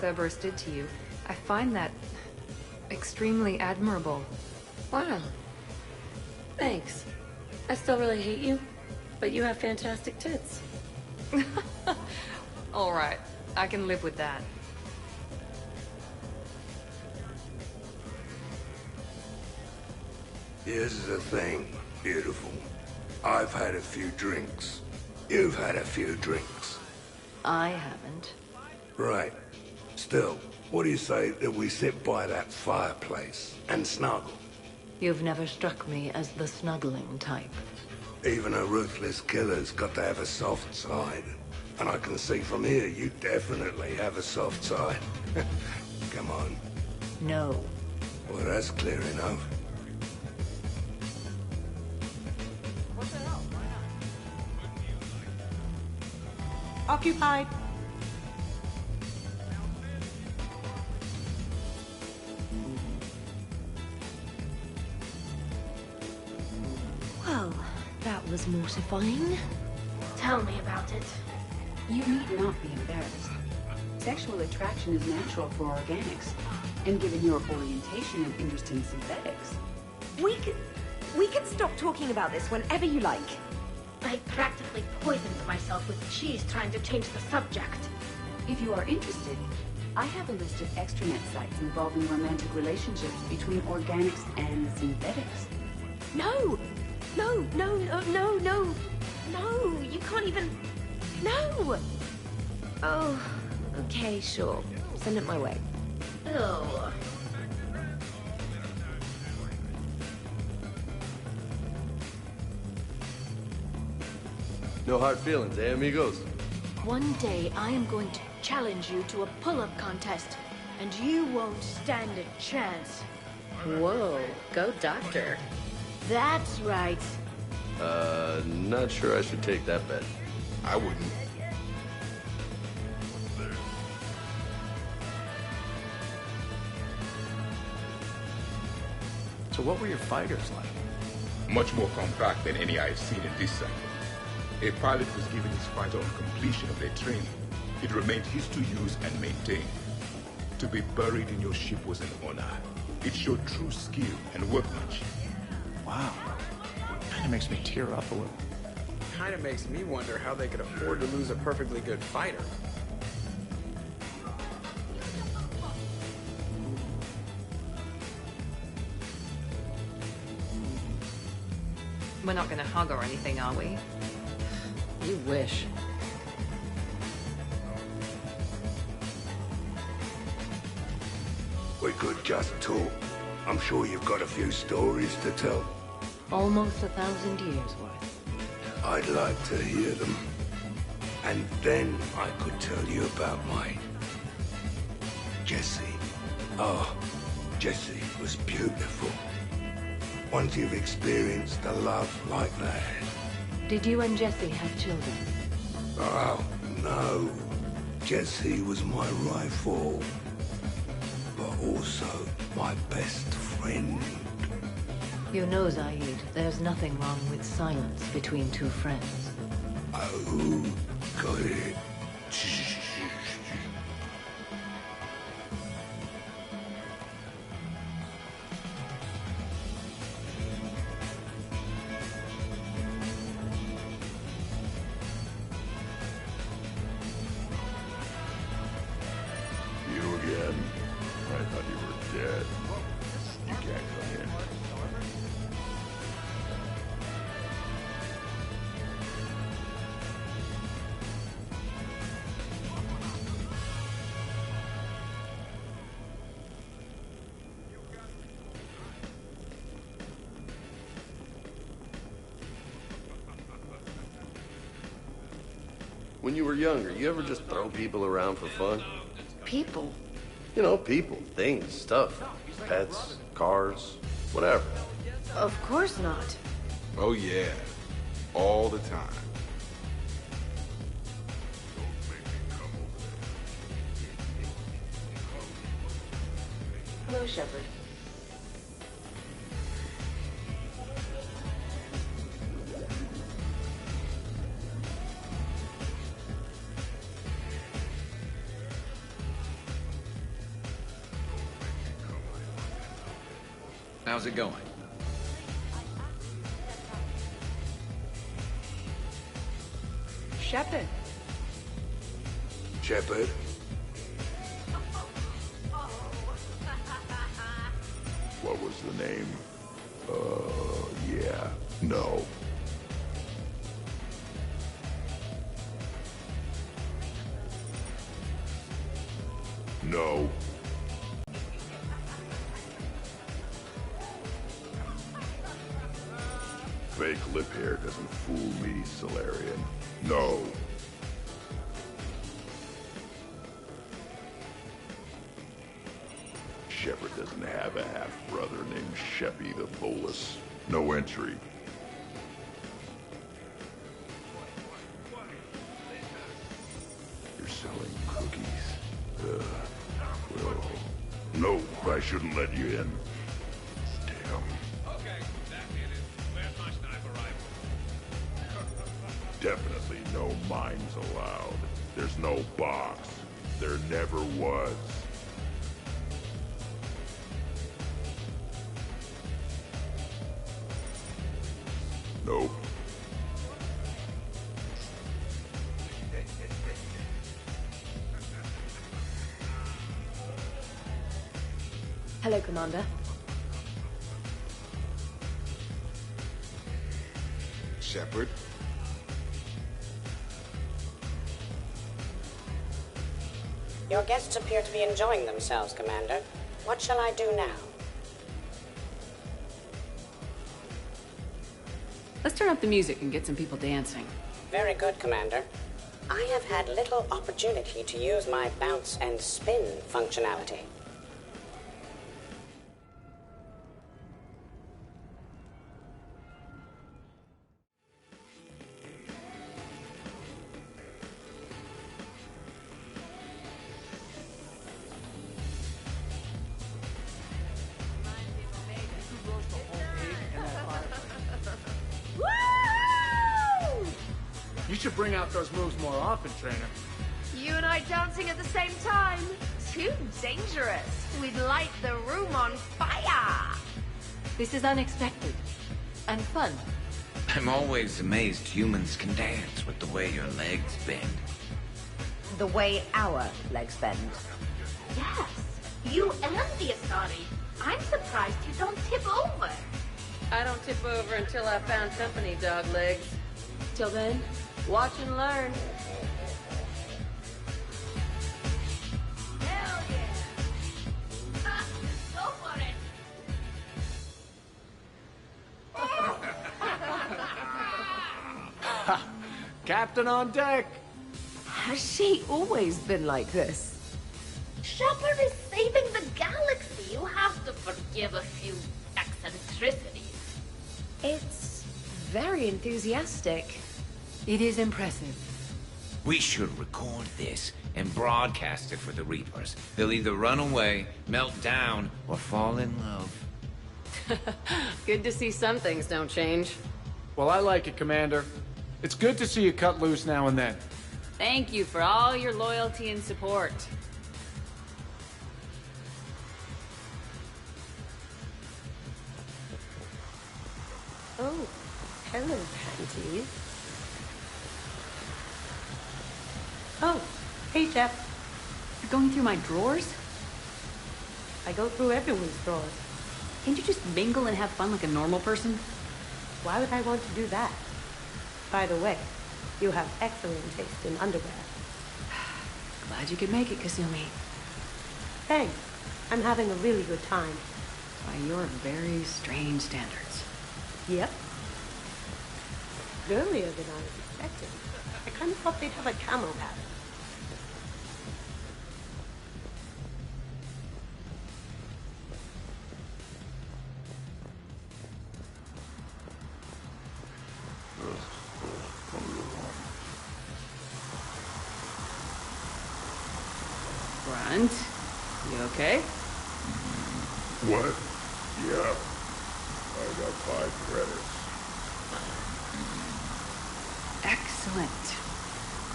Cerberus did to you. I find that extremely admirable. Wow. Thanks. I still really hate you, but you have fantastic tits. All right. I can live with that. Here's the thing, beautiful. I've had a few drinks. You've had a few drinks. I haven't. Right. Still, what do you say that we sit by that fireplace and snuggle? You've never struck me as the snuggling type. Even a ruthless killer's got to have a soft side. And I can see from here you definitely have a soft side. Come on. No. Well, that's clear enough. Occupied. Well, that was mortifying. Tell me about it. You need not be embarrassed. Sexual attraction is natural for organics, and given your orientation and interest in synthetics. We can stop talking about this whenever you like. I practically poisoned myself with cheese trying to change the subject. If you are interested, I have a list of extranet sites involving romantic relationships between organics and synthetics. No! No, no, no, no, no! No! You can't even... No! Oh, okay, sure. Send it my way. Oh. No hard feelings, eh, amigos? One day I am going to challenge you to a pull-up contest, and you won't stand a chance. Whoa, go doctor. That's right. Not sure I should take that bet. I wouldn't. So what were your fighters like? Much more compact than any I've seen in this cycle. A pilot was given his fighter on completion of their training. It remained his to use and maintain. To be buried in your ship was an honor. It showed true skill and workmanship. Wow. Kind of makes me tear up a little. Kind of makes me wonder how they could afford to lose a perfectly good fighter. We're not gonna hug or anything, are we? You wish. We could just talk. I'm sure you've got a few stories to tell. Almost 1,000 years worth. I'd like to hear them. And then I could tell you about my... Jessie. Oh, Jessie was beautiful. Once you've experienced a love like that... Did you and Jessie have children? Oh, no. Jessie was my rifle. But also my best friend. You know, Zaid, there's nothing wrong with silence between two friends. Oh, got it. You again? I thought you were dead. You can't come in. When you were younger, you ever just throw people around for fun? People? You know, people, things, stuff. Pets, cars, whatever. Of course not. Oh yeah. All the time. Hello, Shepard. How's it going? Shepard. Shepard? What was the name? Yeah. No. No. Fake lip hair doesn't fool me, Solarian. No. Shepard and have a half-brother named Sheppy the Bolus. No entry. You're selling cookies. Well, no, I shouldn't let you in. Damn. Definitely no mines allowed. There's no box. There never was. Nope. Hello, Commander. Shepard? Your guests appear to be enjoying themselves, Commander. What shall I do now? Let's turn up the music and get some people dancing. Very good, Commander. I have had little opportunity to use my bounce and spin functionality. You should bring out those moves more often, trainer. You and I dancing at the same time? Too dangerous. We'd light the room on fire. This is unexpected. And fun. I'm always amazed humans can dance with the way your legs bend. The way our legs bend. Yes, you and the Asari. I'm surprised you don't tip over. I don't tip over until I found company, dog legs. Till then, watch and learn. Hell yeah! Ha, go for it! Captain on deck! Has she always been like this? Shepard is saving the galaxy. You have to forgive a few eccentricities. It's very enthusiastic. It is impressive. We should record this and broadcast it for the Reapers. They'll either run away, melt down, or fall in love. Good to see some things don't change. Well, I like it, Commander. It's good to see you cut loose now and then. Thank you for all your loyalty and support. Oh, hello, panties. Oh, hey, Jeff. You're going through my drawers? I go through everyone's drawers. Can't you just mingle and have fun like a normal person? Why would I want to do that? By the way, you have excellent taste in underwear. Glad you could make it, Kasumi. Thanks. I'm having a really good time. By your very strange standards. Yep. Earlier than I was expecting. I kind of thought they'd have a camo pattern. Grunt, you okay? What? Yeah. I got 5 credits. Excellent.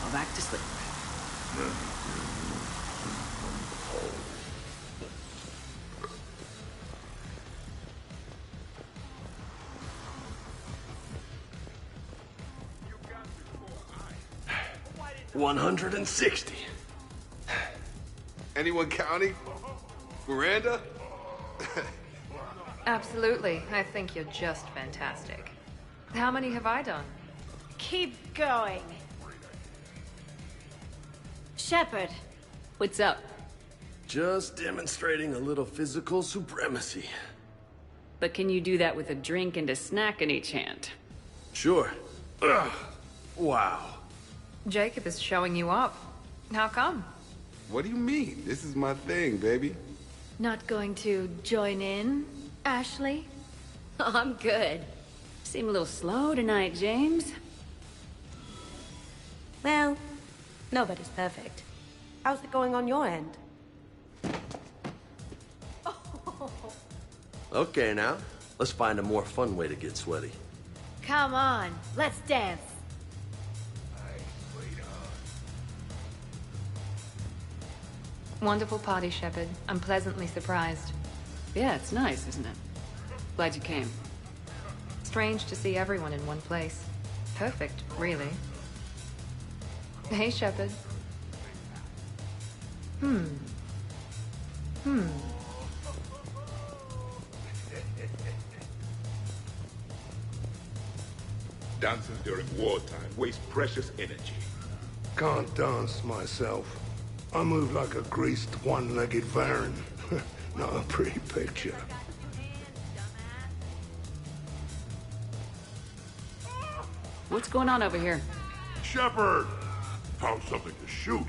Go back to sleep. $160. Anyone counting? Miranda? Absolutely. I think you're just fantastic. How many have I done? Keep going. Shepard. What's up? Just demonstrating a little physical supremacy. But can you do that with a drink and a snack in each hand? Sure. Ugh. Wow. Jacob is showing you up. How come? What do you mean? This is my thing, baby. Not going to join in, Ashley? I'm good. Seem a little slow tonight, James. Well, nobody's perfect. How's it going on your end? Okay, now, let's find a more fun way to get sweaty. Come on, let's dance. Wonderful party, Shepard. I'm pleasantly surprised. Yeah, it's nice, isn't it? Glad you came. Strange to see everyone in one place. Perfect, really. Hey, Shepard. Dancing during wartime wastes precious energy. Can't dance myself. I move like a greased one-legged Varan. Not a pretty picture. What's going on over here? Shepard! Found something to shoot.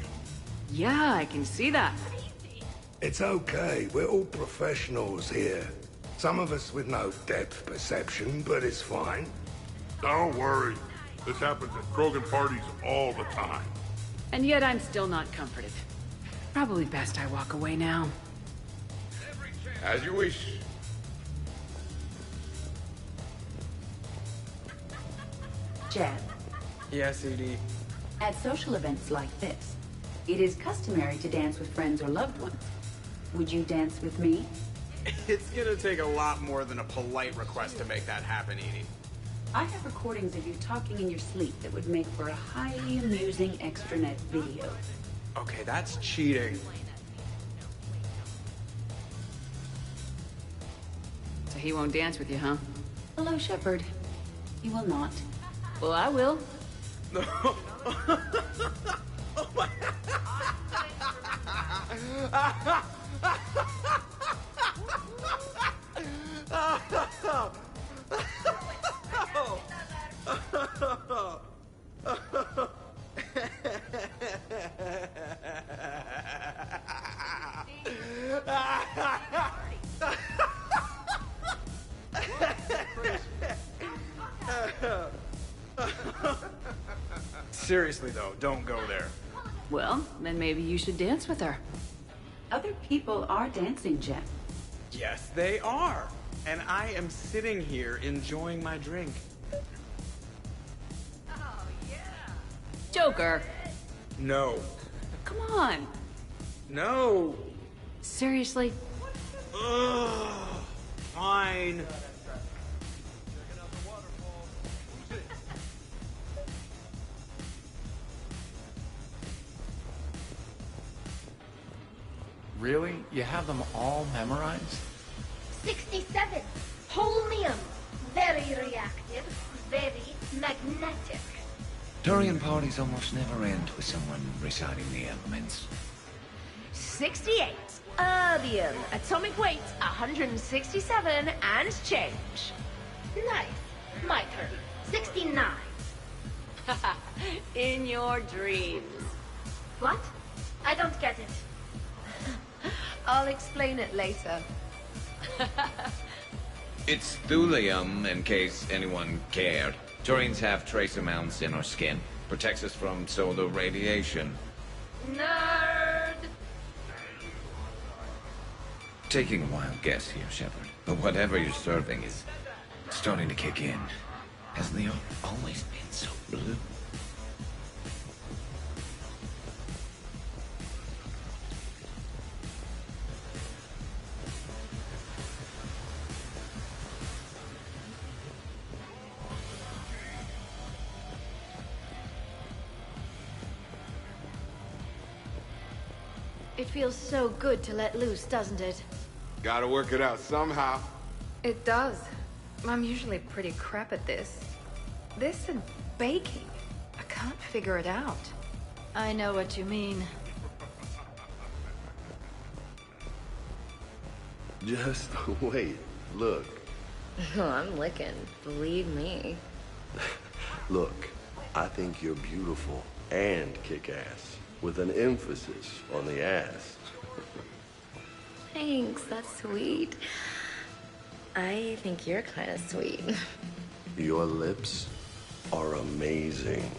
Yeah, I can see that. It's okay. We're all professionals here. Some of us with no depth perception, but it's fine. Don't worry. This happens at Krogan parties all the time. And yet I'm still not comforted. Probably best I walk away now. As you wish. Jeb, Yes, Edie. at social events like this, it is customary to dance with friends or loved ones. Would you dance with me? It's gonna take a lot more than a polite request to make that happen, Edie. I have recordings of you talking in your sleep that would make for a highly amusing extranet video. Okay, that's cheating. So he won't dance with you, huh? Hello, Shepard. He will not. Well, I will. Seriously, though, don't go there. Well, then maybe you should dance with her. Other people are dancing, Jeff. Yes, they are. And I am sitting here enjoying my drink. Joker! No. Come on! No! Seriously? Ugh. Fine. Really? You have them all memorized? 67. Holmium. Very reactive. Very magnetic. Turian parties almost never end with someone reciting the elements. 68. Erbium. Atomic weight 167 and change. Nice. My turn. 69. In your dreams. What? I don't get it. I'll explain it later. It's thulium, in case anyone cared. Turians have trace amounts in our skin. Protects us from solar radiation. Nerd! Taking a wild guess here, Shepard, but whatever you're serving is starting to kick in. Has Leo always been so blue? It feels so good to let loose, doesn't it? Gotta work it out somehow. It does. I'm usually pretty crap at this. This and baking. I can't figure it out. I know what you mean. Just wait. Look. I'm licking. Believe me. Look, I think you're beautiful and kick-ass, with an emphasis on the ass. Thanks, that's sweet. I think you're kind of sweet. Your lips are amazing.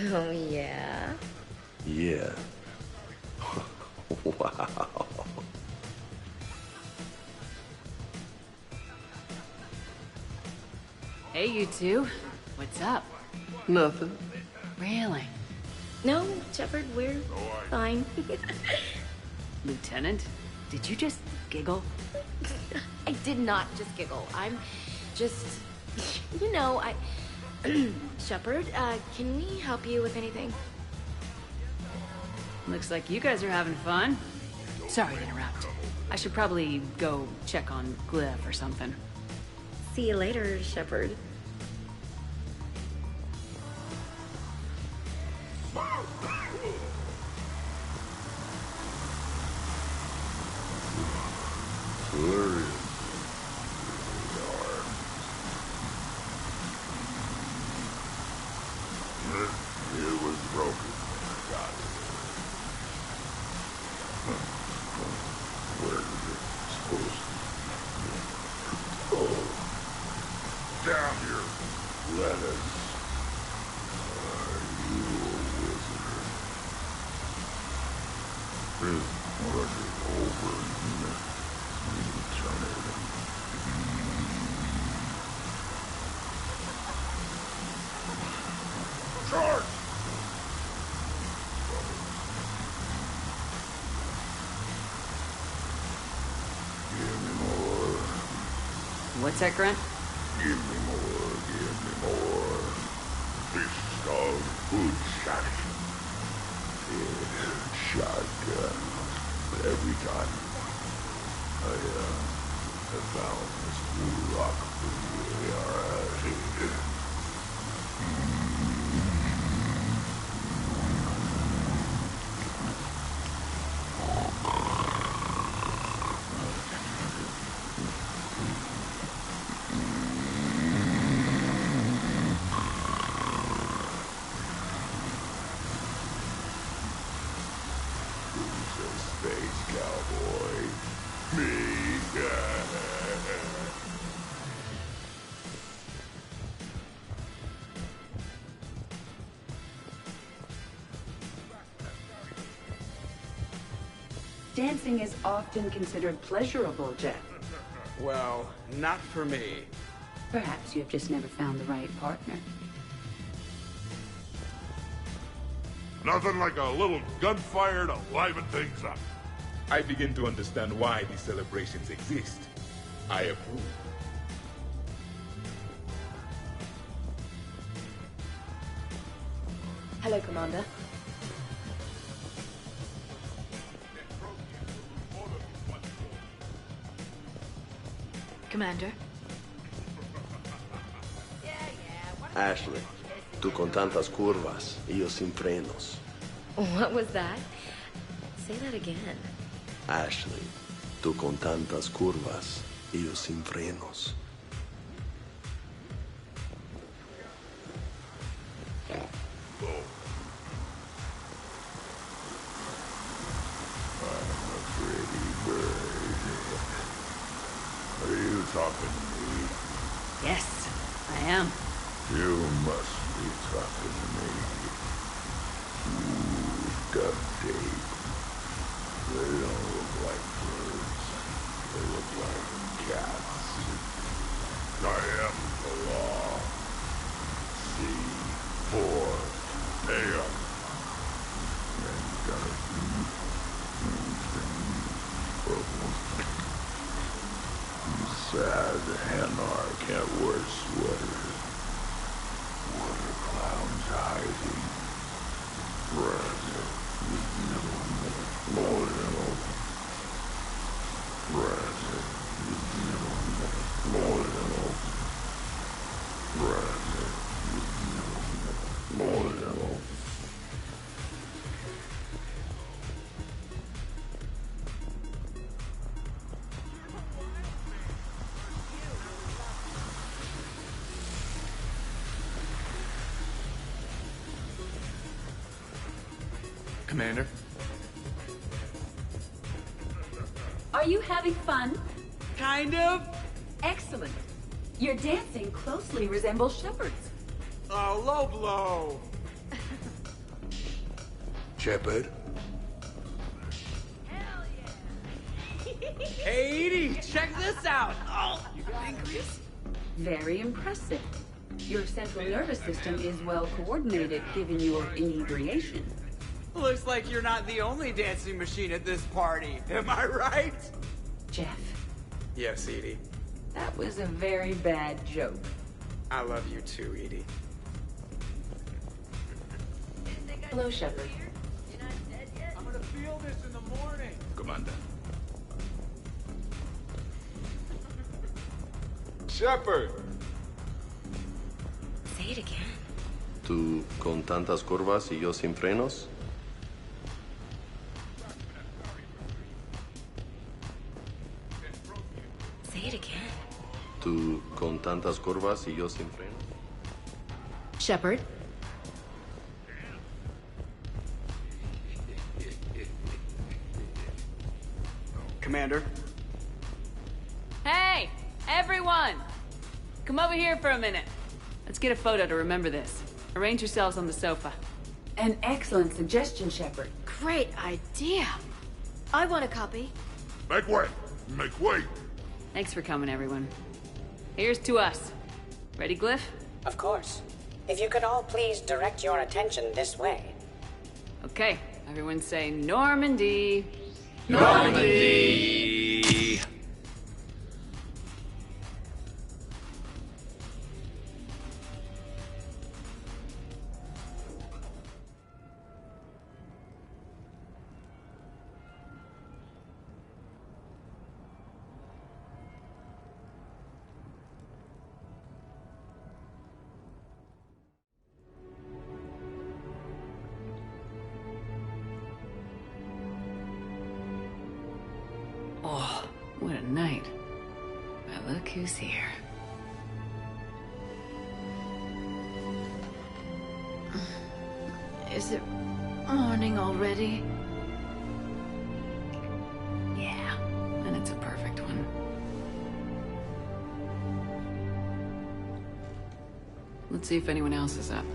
Oh, yeah? Yeah. Wow. Hey, you two. What's up? Nothing. Really? No, Shepard, we're fine. Lieutenant, did you just giggle? I did not just giggle. I'm just, you know, Shepard, can we help you with anything? Looks like you guys are having fun. Sorry to interrupt. I should probably go check on Glyph or something. See you later, Shepard. It was broken. Got it. Where is it supposed to be? Oh. Down here. Let us. Are you a wizard? This one is over. Turn it. Charge! Give me more. What's that, Grunt? Give me more. Give me more. This dog food shot. Yeah, shotgun. But every time I found this blue rock pretty alright. Space cowboy. Me. Dancing is often considered pleasurable, Jeff. Well, not for me. Perhaps you have just never found the right partner. Nothing like a little gunfire to liven things up. I begin to understand why these celebrations exist. I approve. Hello, Commander. Commander? Ashley, tú con tantas curvas y yo sin frenos. What was that? Say that again. Ashley, tú con tantas curvas y yo sin frenos. Are you talking to me? Yes, I am. You must be talking to me. Ooh, duct tape. They don't look like birds. They look like cats. I am the law. C4 AM. Sad Hanar can't wear sweaters. What are clowns hiding? Commander? Are you having fun? Kind of. Excellent. Your dancing closely resembles Shepard's. Oh, low blow. Shepard? Hey, Edie, check this out. Oh, you got fingers? Very impressive. Your central nervous system is well coordinated given your inebriation. Looks like you're not the only dancing machine at this party. Am I right? Jeff, Yes, Edie. that was a very bad joke. I love you too, Edie. Hello, Shepard. I'm gonna feel this in the morning. Commander. Shepard! Say it again. ¿Tú con tantas curvas y yo sin frenos? Say it again. ¿Tú con tantas curvas y yo sin frenos? Shepard? Commander. Hey, everyone! Come over here for a minute. Let's get a photo to remember this. Arrange yourselves on the sofa. An excellent suggestion, Shepard. Great idea. I want a copy. Make way! Make way! Thanks for coming, everyone. Here's to us. Ready, Glyph? Of course. If you could all please direct your attention this way. Okay, everyone say Normandy. Normandy! Oh, what a night. But look who's here. Is it morning already? Yeah, and it's a perfect one. Let's see if anyone else is up.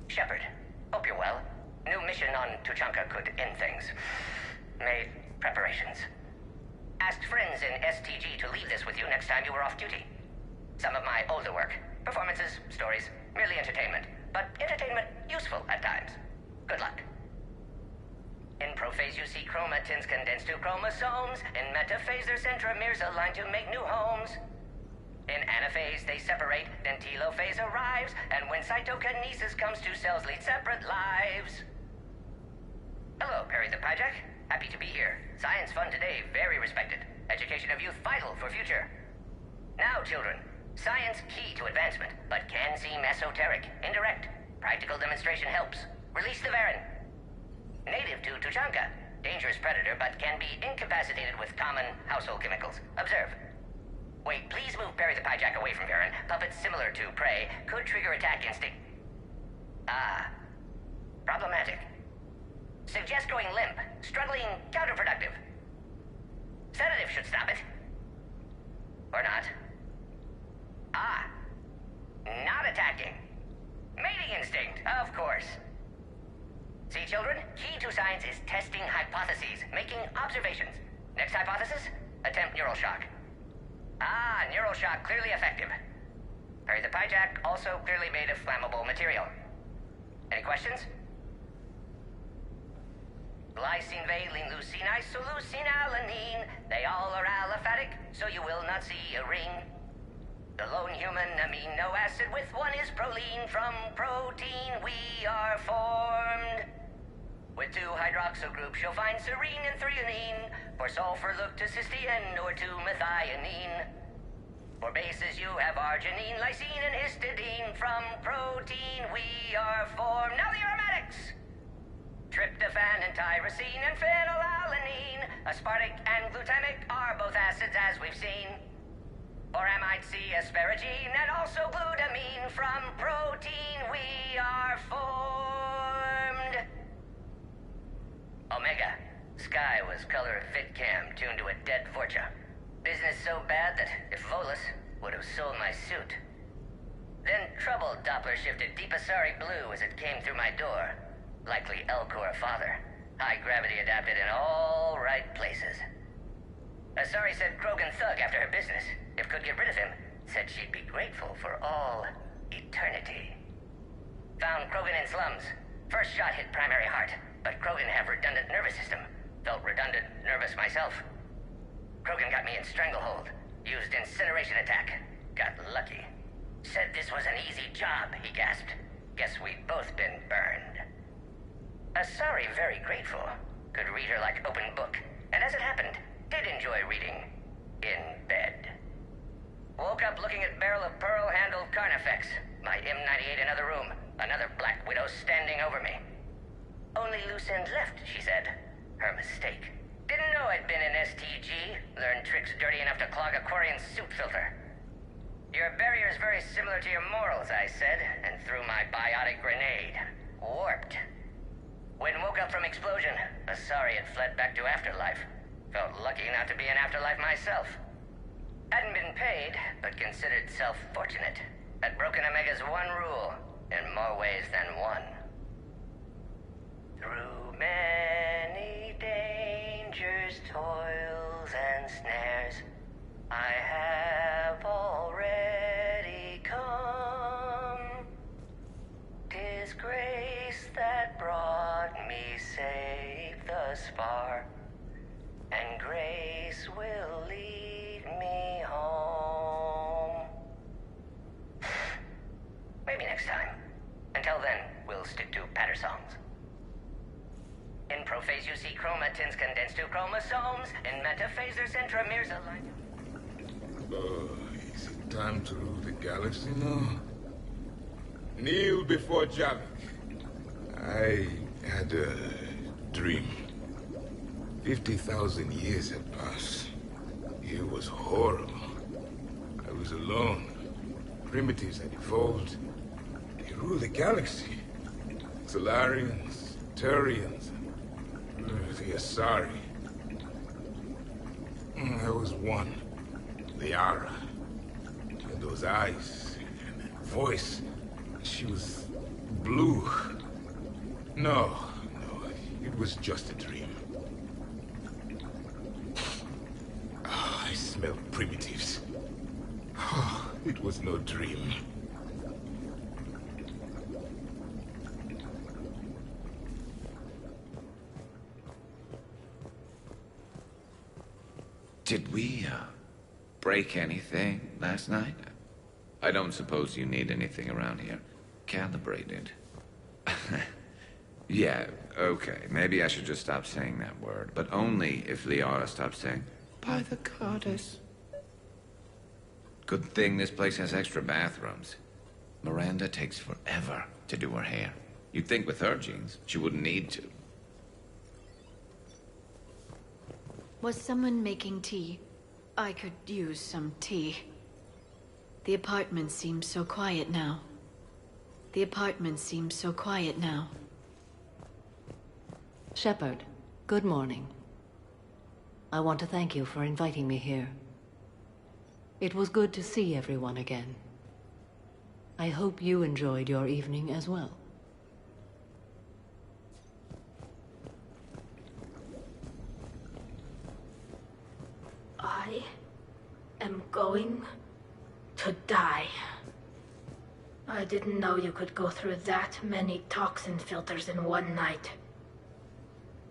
Shepard, hope you're well. New mission on Tuchanka could end things. Made preparations. Asked friends in STG to leave this with you next time you were off duty. Some of my older work. Performances, stories, merely entertainment. But entertainment useful at times. Good luck. In prophase you see chromatins condensed to chromosomes. In metaphase their centromeres align to make new homes. In anaphase, they separate, then telophase arrives, and when cytokinesis comes, two cells lead separate lives. Hello, Perry the Pyjack. Happy to be here. Science fun today, very respected. Education of youth vital for future. Now, children, science key to advancement, but can seem esoteric, indirect. Practical demonstration helps. Release the Varan. Native to Tuchanka. Dangerous predator, but can be incapacitated with common household chemicals. Observe. Wait, please move Perry the Pyjack away from Varan. Puppets similar to prey could trigger attack instinct. Problematic. Suggest going limp. Struggling counterproductive. Sedative should stop it. Or not. Not attacking. Mating instinct, of course. See, children? Key to science is testing hypotheses, making observations. Next hypothesis? Attempt neural shock. Neural shock clearly effective. Perry the Pyjack also clearly made of flammable material. Any questions? Glycine, valine, leucine, isoleucine, alanine. They all are aliphatic, so you will not see a ring. The lone human amino acid with one is proline. From protein we are formed. With two hydroxyl groups you'll find serine and threonine. For sulfur look to cysteine or to methionine. For bases you have arginine, lysine, and histidine. From protein we are formed. Now the aromatics! Tryptophan and tyrosine and phenylalanine. Aspartic and glutamic are both acids as we've seen. Or amide-C asparagine and also glutamine. From protein we are formed. Omega. Sky was color of VidCam tuned to a dead Vorcha. Business so bad that if Volus would have sold my suit. Then trouble Doppler shifted Deep Asari blue as it came through my door. Likely Elcor father. High gravity adapted in all right places. Asari said Krogan thug after her business. If could get rid of him, said she'd be grateful for all eternity. Found Krogan in slums. First shot hit primary heart, but Krogan have redundant nervous system. Felt redundant, nervous myself. Krogan got me in stranglehold. Used incineration attack. Got lucky. Said this was an easy job, he gasped. Guess we'd both been burned. Asari very grateful. Could read her like open book. And as it happened, did enjoy reading. In bed. Woke up looking at barrel of pearl-handled Carnifex. My M98 in other room. Another Black Widow standing over me. Only loose end left, she said. Her mistake. Didn't know I'd been in STG. Learned tricks dirty enough to clog a Quarian suit filter. Your barrier's very similar to your morals, I said, and threw my biotic grenade. Warped. When woke up from explosion, Asari had fled back to Afterlife. Felt lucky not to be in Afterlife myself. Hadn't been paid, but considered self-fortunate. Had broken Omega's one rule, in more ways than one. Through many dangers, toils, and snares, I have already come. 'Tis grace that brought me safe thus far, and grace will lead me home. Maybe next time. Until then, we'll stick to patter songs. In prophase you see chromatins condensed to chromosomes. In metaphase their centromeres aligned. Is it time to rule the galaxy now? Kneel before Javik. I had a dream. 50,000 years had passed. It was horrible. I was alone. Primitives had evolved. They ruled the galaxy. Solarians, Turians, the Asari. I was one. The aura. And those eyes. And that voice. She was blue. No, it was just a dream. Oh, I smelled primitives. Oh, it was no dream. Did we, break anything last night? I don't suppose you need anything around here. Calibrated. Yeah, okay. Maybe I should just stop saying that word. But only if Liara stops saying, by the goddess. Good thing this place has extra bathrooms. Miranda takes forever to do her hair. You'd think with her genes, she wouldn't need to. Was someone making tea? I could use some tea. The apartment seems so quiet now. The apartment seems so quiet now. Shepard, good morning. I want to thank you for inviting me here. It was good to see everyone again. I hope you enjoyed your evening as well. I am going to die. I didn't know you could go through that many toxin filters in one night.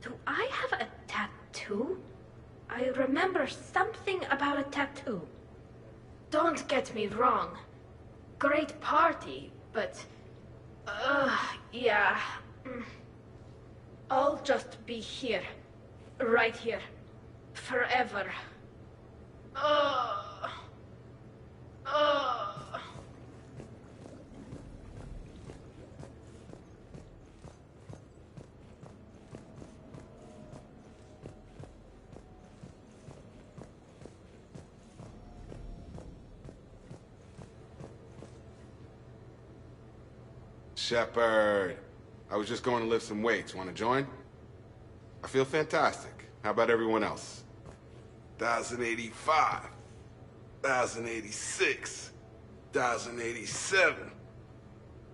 Do I have a tattoo? I remember something about a tattoo. Don't get me wrong. Great party, but... yeah. I'll just be here. Right here. Forever. Shepard, I was just going to lift some weights. Want to join? I feel fantastic. How about everyone else? 1,085, 1,086, 1,087.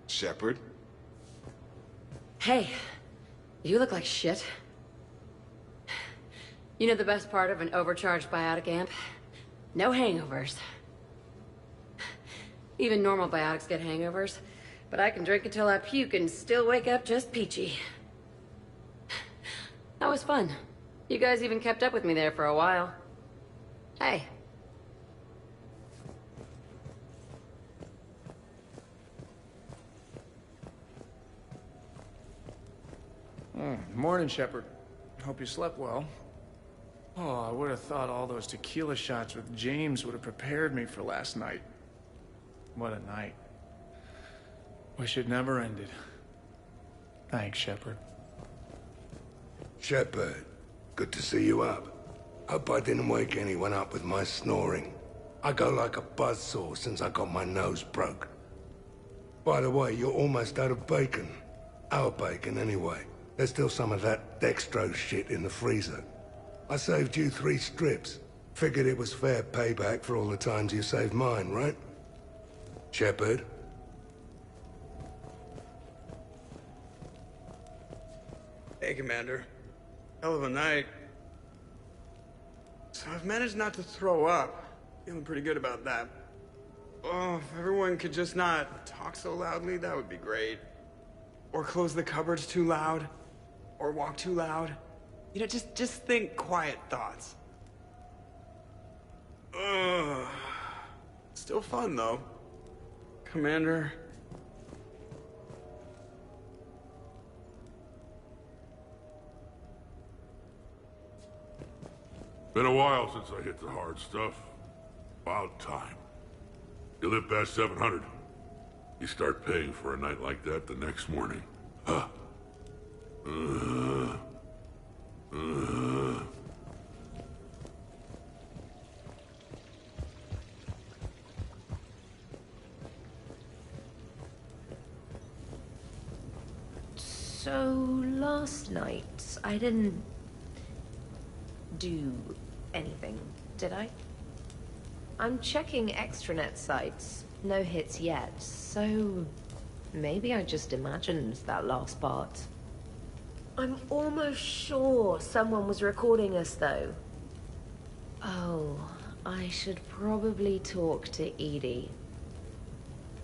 Shepard? Hey, you look like shit. You know the best part of an overcharged biotic amp? No hangovers. Even normal biotics get hangovers, but I can drink until I puke and still wake up just peachy. That was fun. You guys even kept up with me there for a while. Hey. Morning, Shepard. Hope you slept well. Oh, I would have thought all those tequila shots with James would have prepared me for last night. What a night. Wish it never ended. Thanks, Shepard. Shepard, good to see you up. Hope I didn't wake anyone up with my snoring. I go like a buzzsaw since I got my nose broke. By the way, you're almost out of bacon. Our bacon, anyway. There's still some of that dextrose shit in the freezer. I saved you 3 strips. Figured it was fair payback for all the times you saved mine, right? Shepard? Hey, Commander. Hell of a night. So I've managed not to throw up. Feeling pretty good about that. Oh, if everyone could just not talk so loudly, that would be great. Or close the cupboards too loud. Or walk too loud. You know, just think quiet thoughts. Ugh. Still fun, though. Commander. Been a while since I hit the hard stuff. About time. You live past 700. You start paying for a night like that the next morning. Huh. So, last night, I didn't do anything, did I? I'm checking extranet sites. No hits yet, so maybe I just imagined that last part. I'm almost sure someone was recording us, though. Oh, I should probably talk to Edie.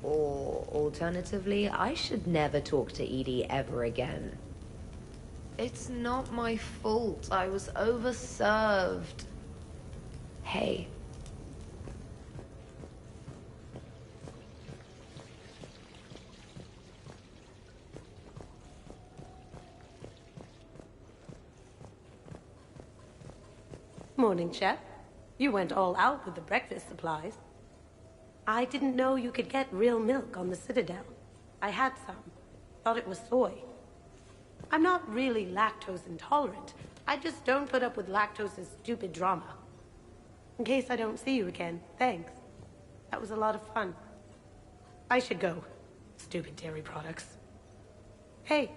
Or, alternatively, I should never talk to Edie ever again. It's not my fault. I was overserved. Hey. Morning, Chef. You went all out with the breakfast supplies. I didn't know you could get real milk on the Citadel. I had some. Thought it was soy. I'm not really lactose intolerant. I just don't put up with lactose's stupid drama. In case I don't see you again, thanks. That was a lot of fun. I should go. Stupid dairy products. Hey.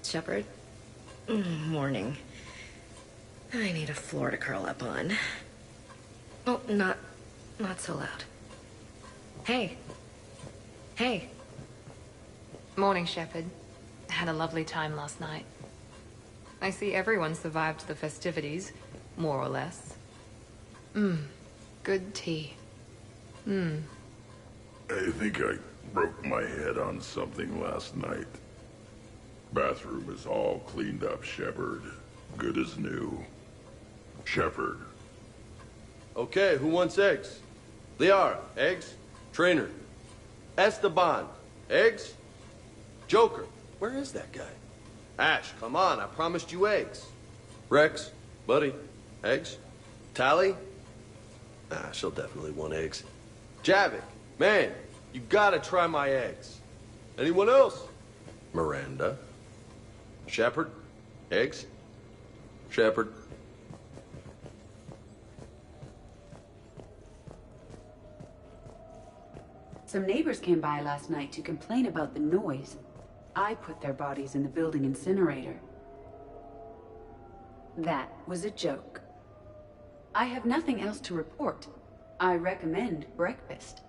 Shepard? Morning. I need a floor to curl up on. Oh, not so loud. Hey. Hey. Morning, Shepard. Had a lovely time last night. I see everyone survived the festivities, more or less. Good tea. I think I broke my head on something last night. Bathroom is all cleaned up, Shepard. Good as new. Shepard. Okay, who wants eggs? Liara, eggs? Trainer. Esteban, eggs? Joker, where is that guy? Ash, come on, I promised you eggs. Rex, buddy, eggs? Tally? Ah, she'll definitely want eggs. Javik, man, you gotta try my eggs. Anyone else? Miranda. Shepard, eggs? Shepard. Some neighbors came by last night to complain about the noise. I put their bodies in the building incinerator. That was a joke. I have nothing else to report. I recommend breakfast.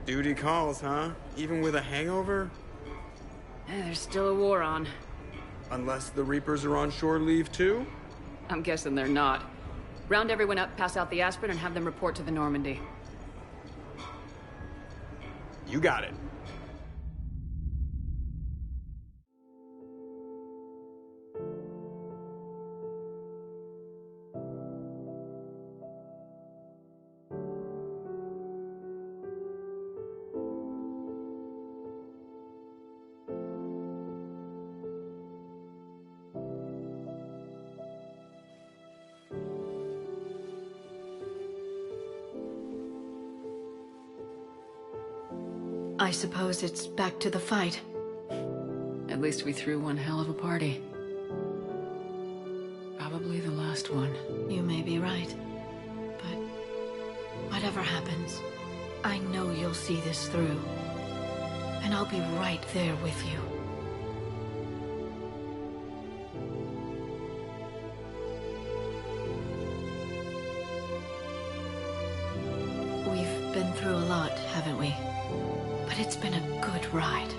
Duty calls, huh? Even with a hangover? There's still a war on. Unless the Reapers are on shore leave too? I'm guessing they're not. Round everyone up, pass out the aspirin, and have them report to the Normandy. You got it. I suppose it's back to the fight. At least we threw one hell of a party. Probably the last one. You may be right. But whatever happens, I know you'll see this through. And I'll be right there with you. We've been through a lot, haven't we? But it's been a good ride.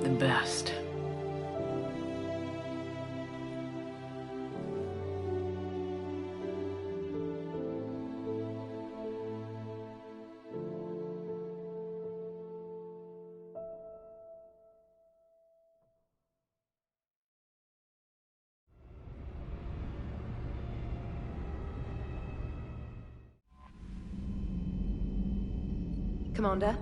The best. Commander?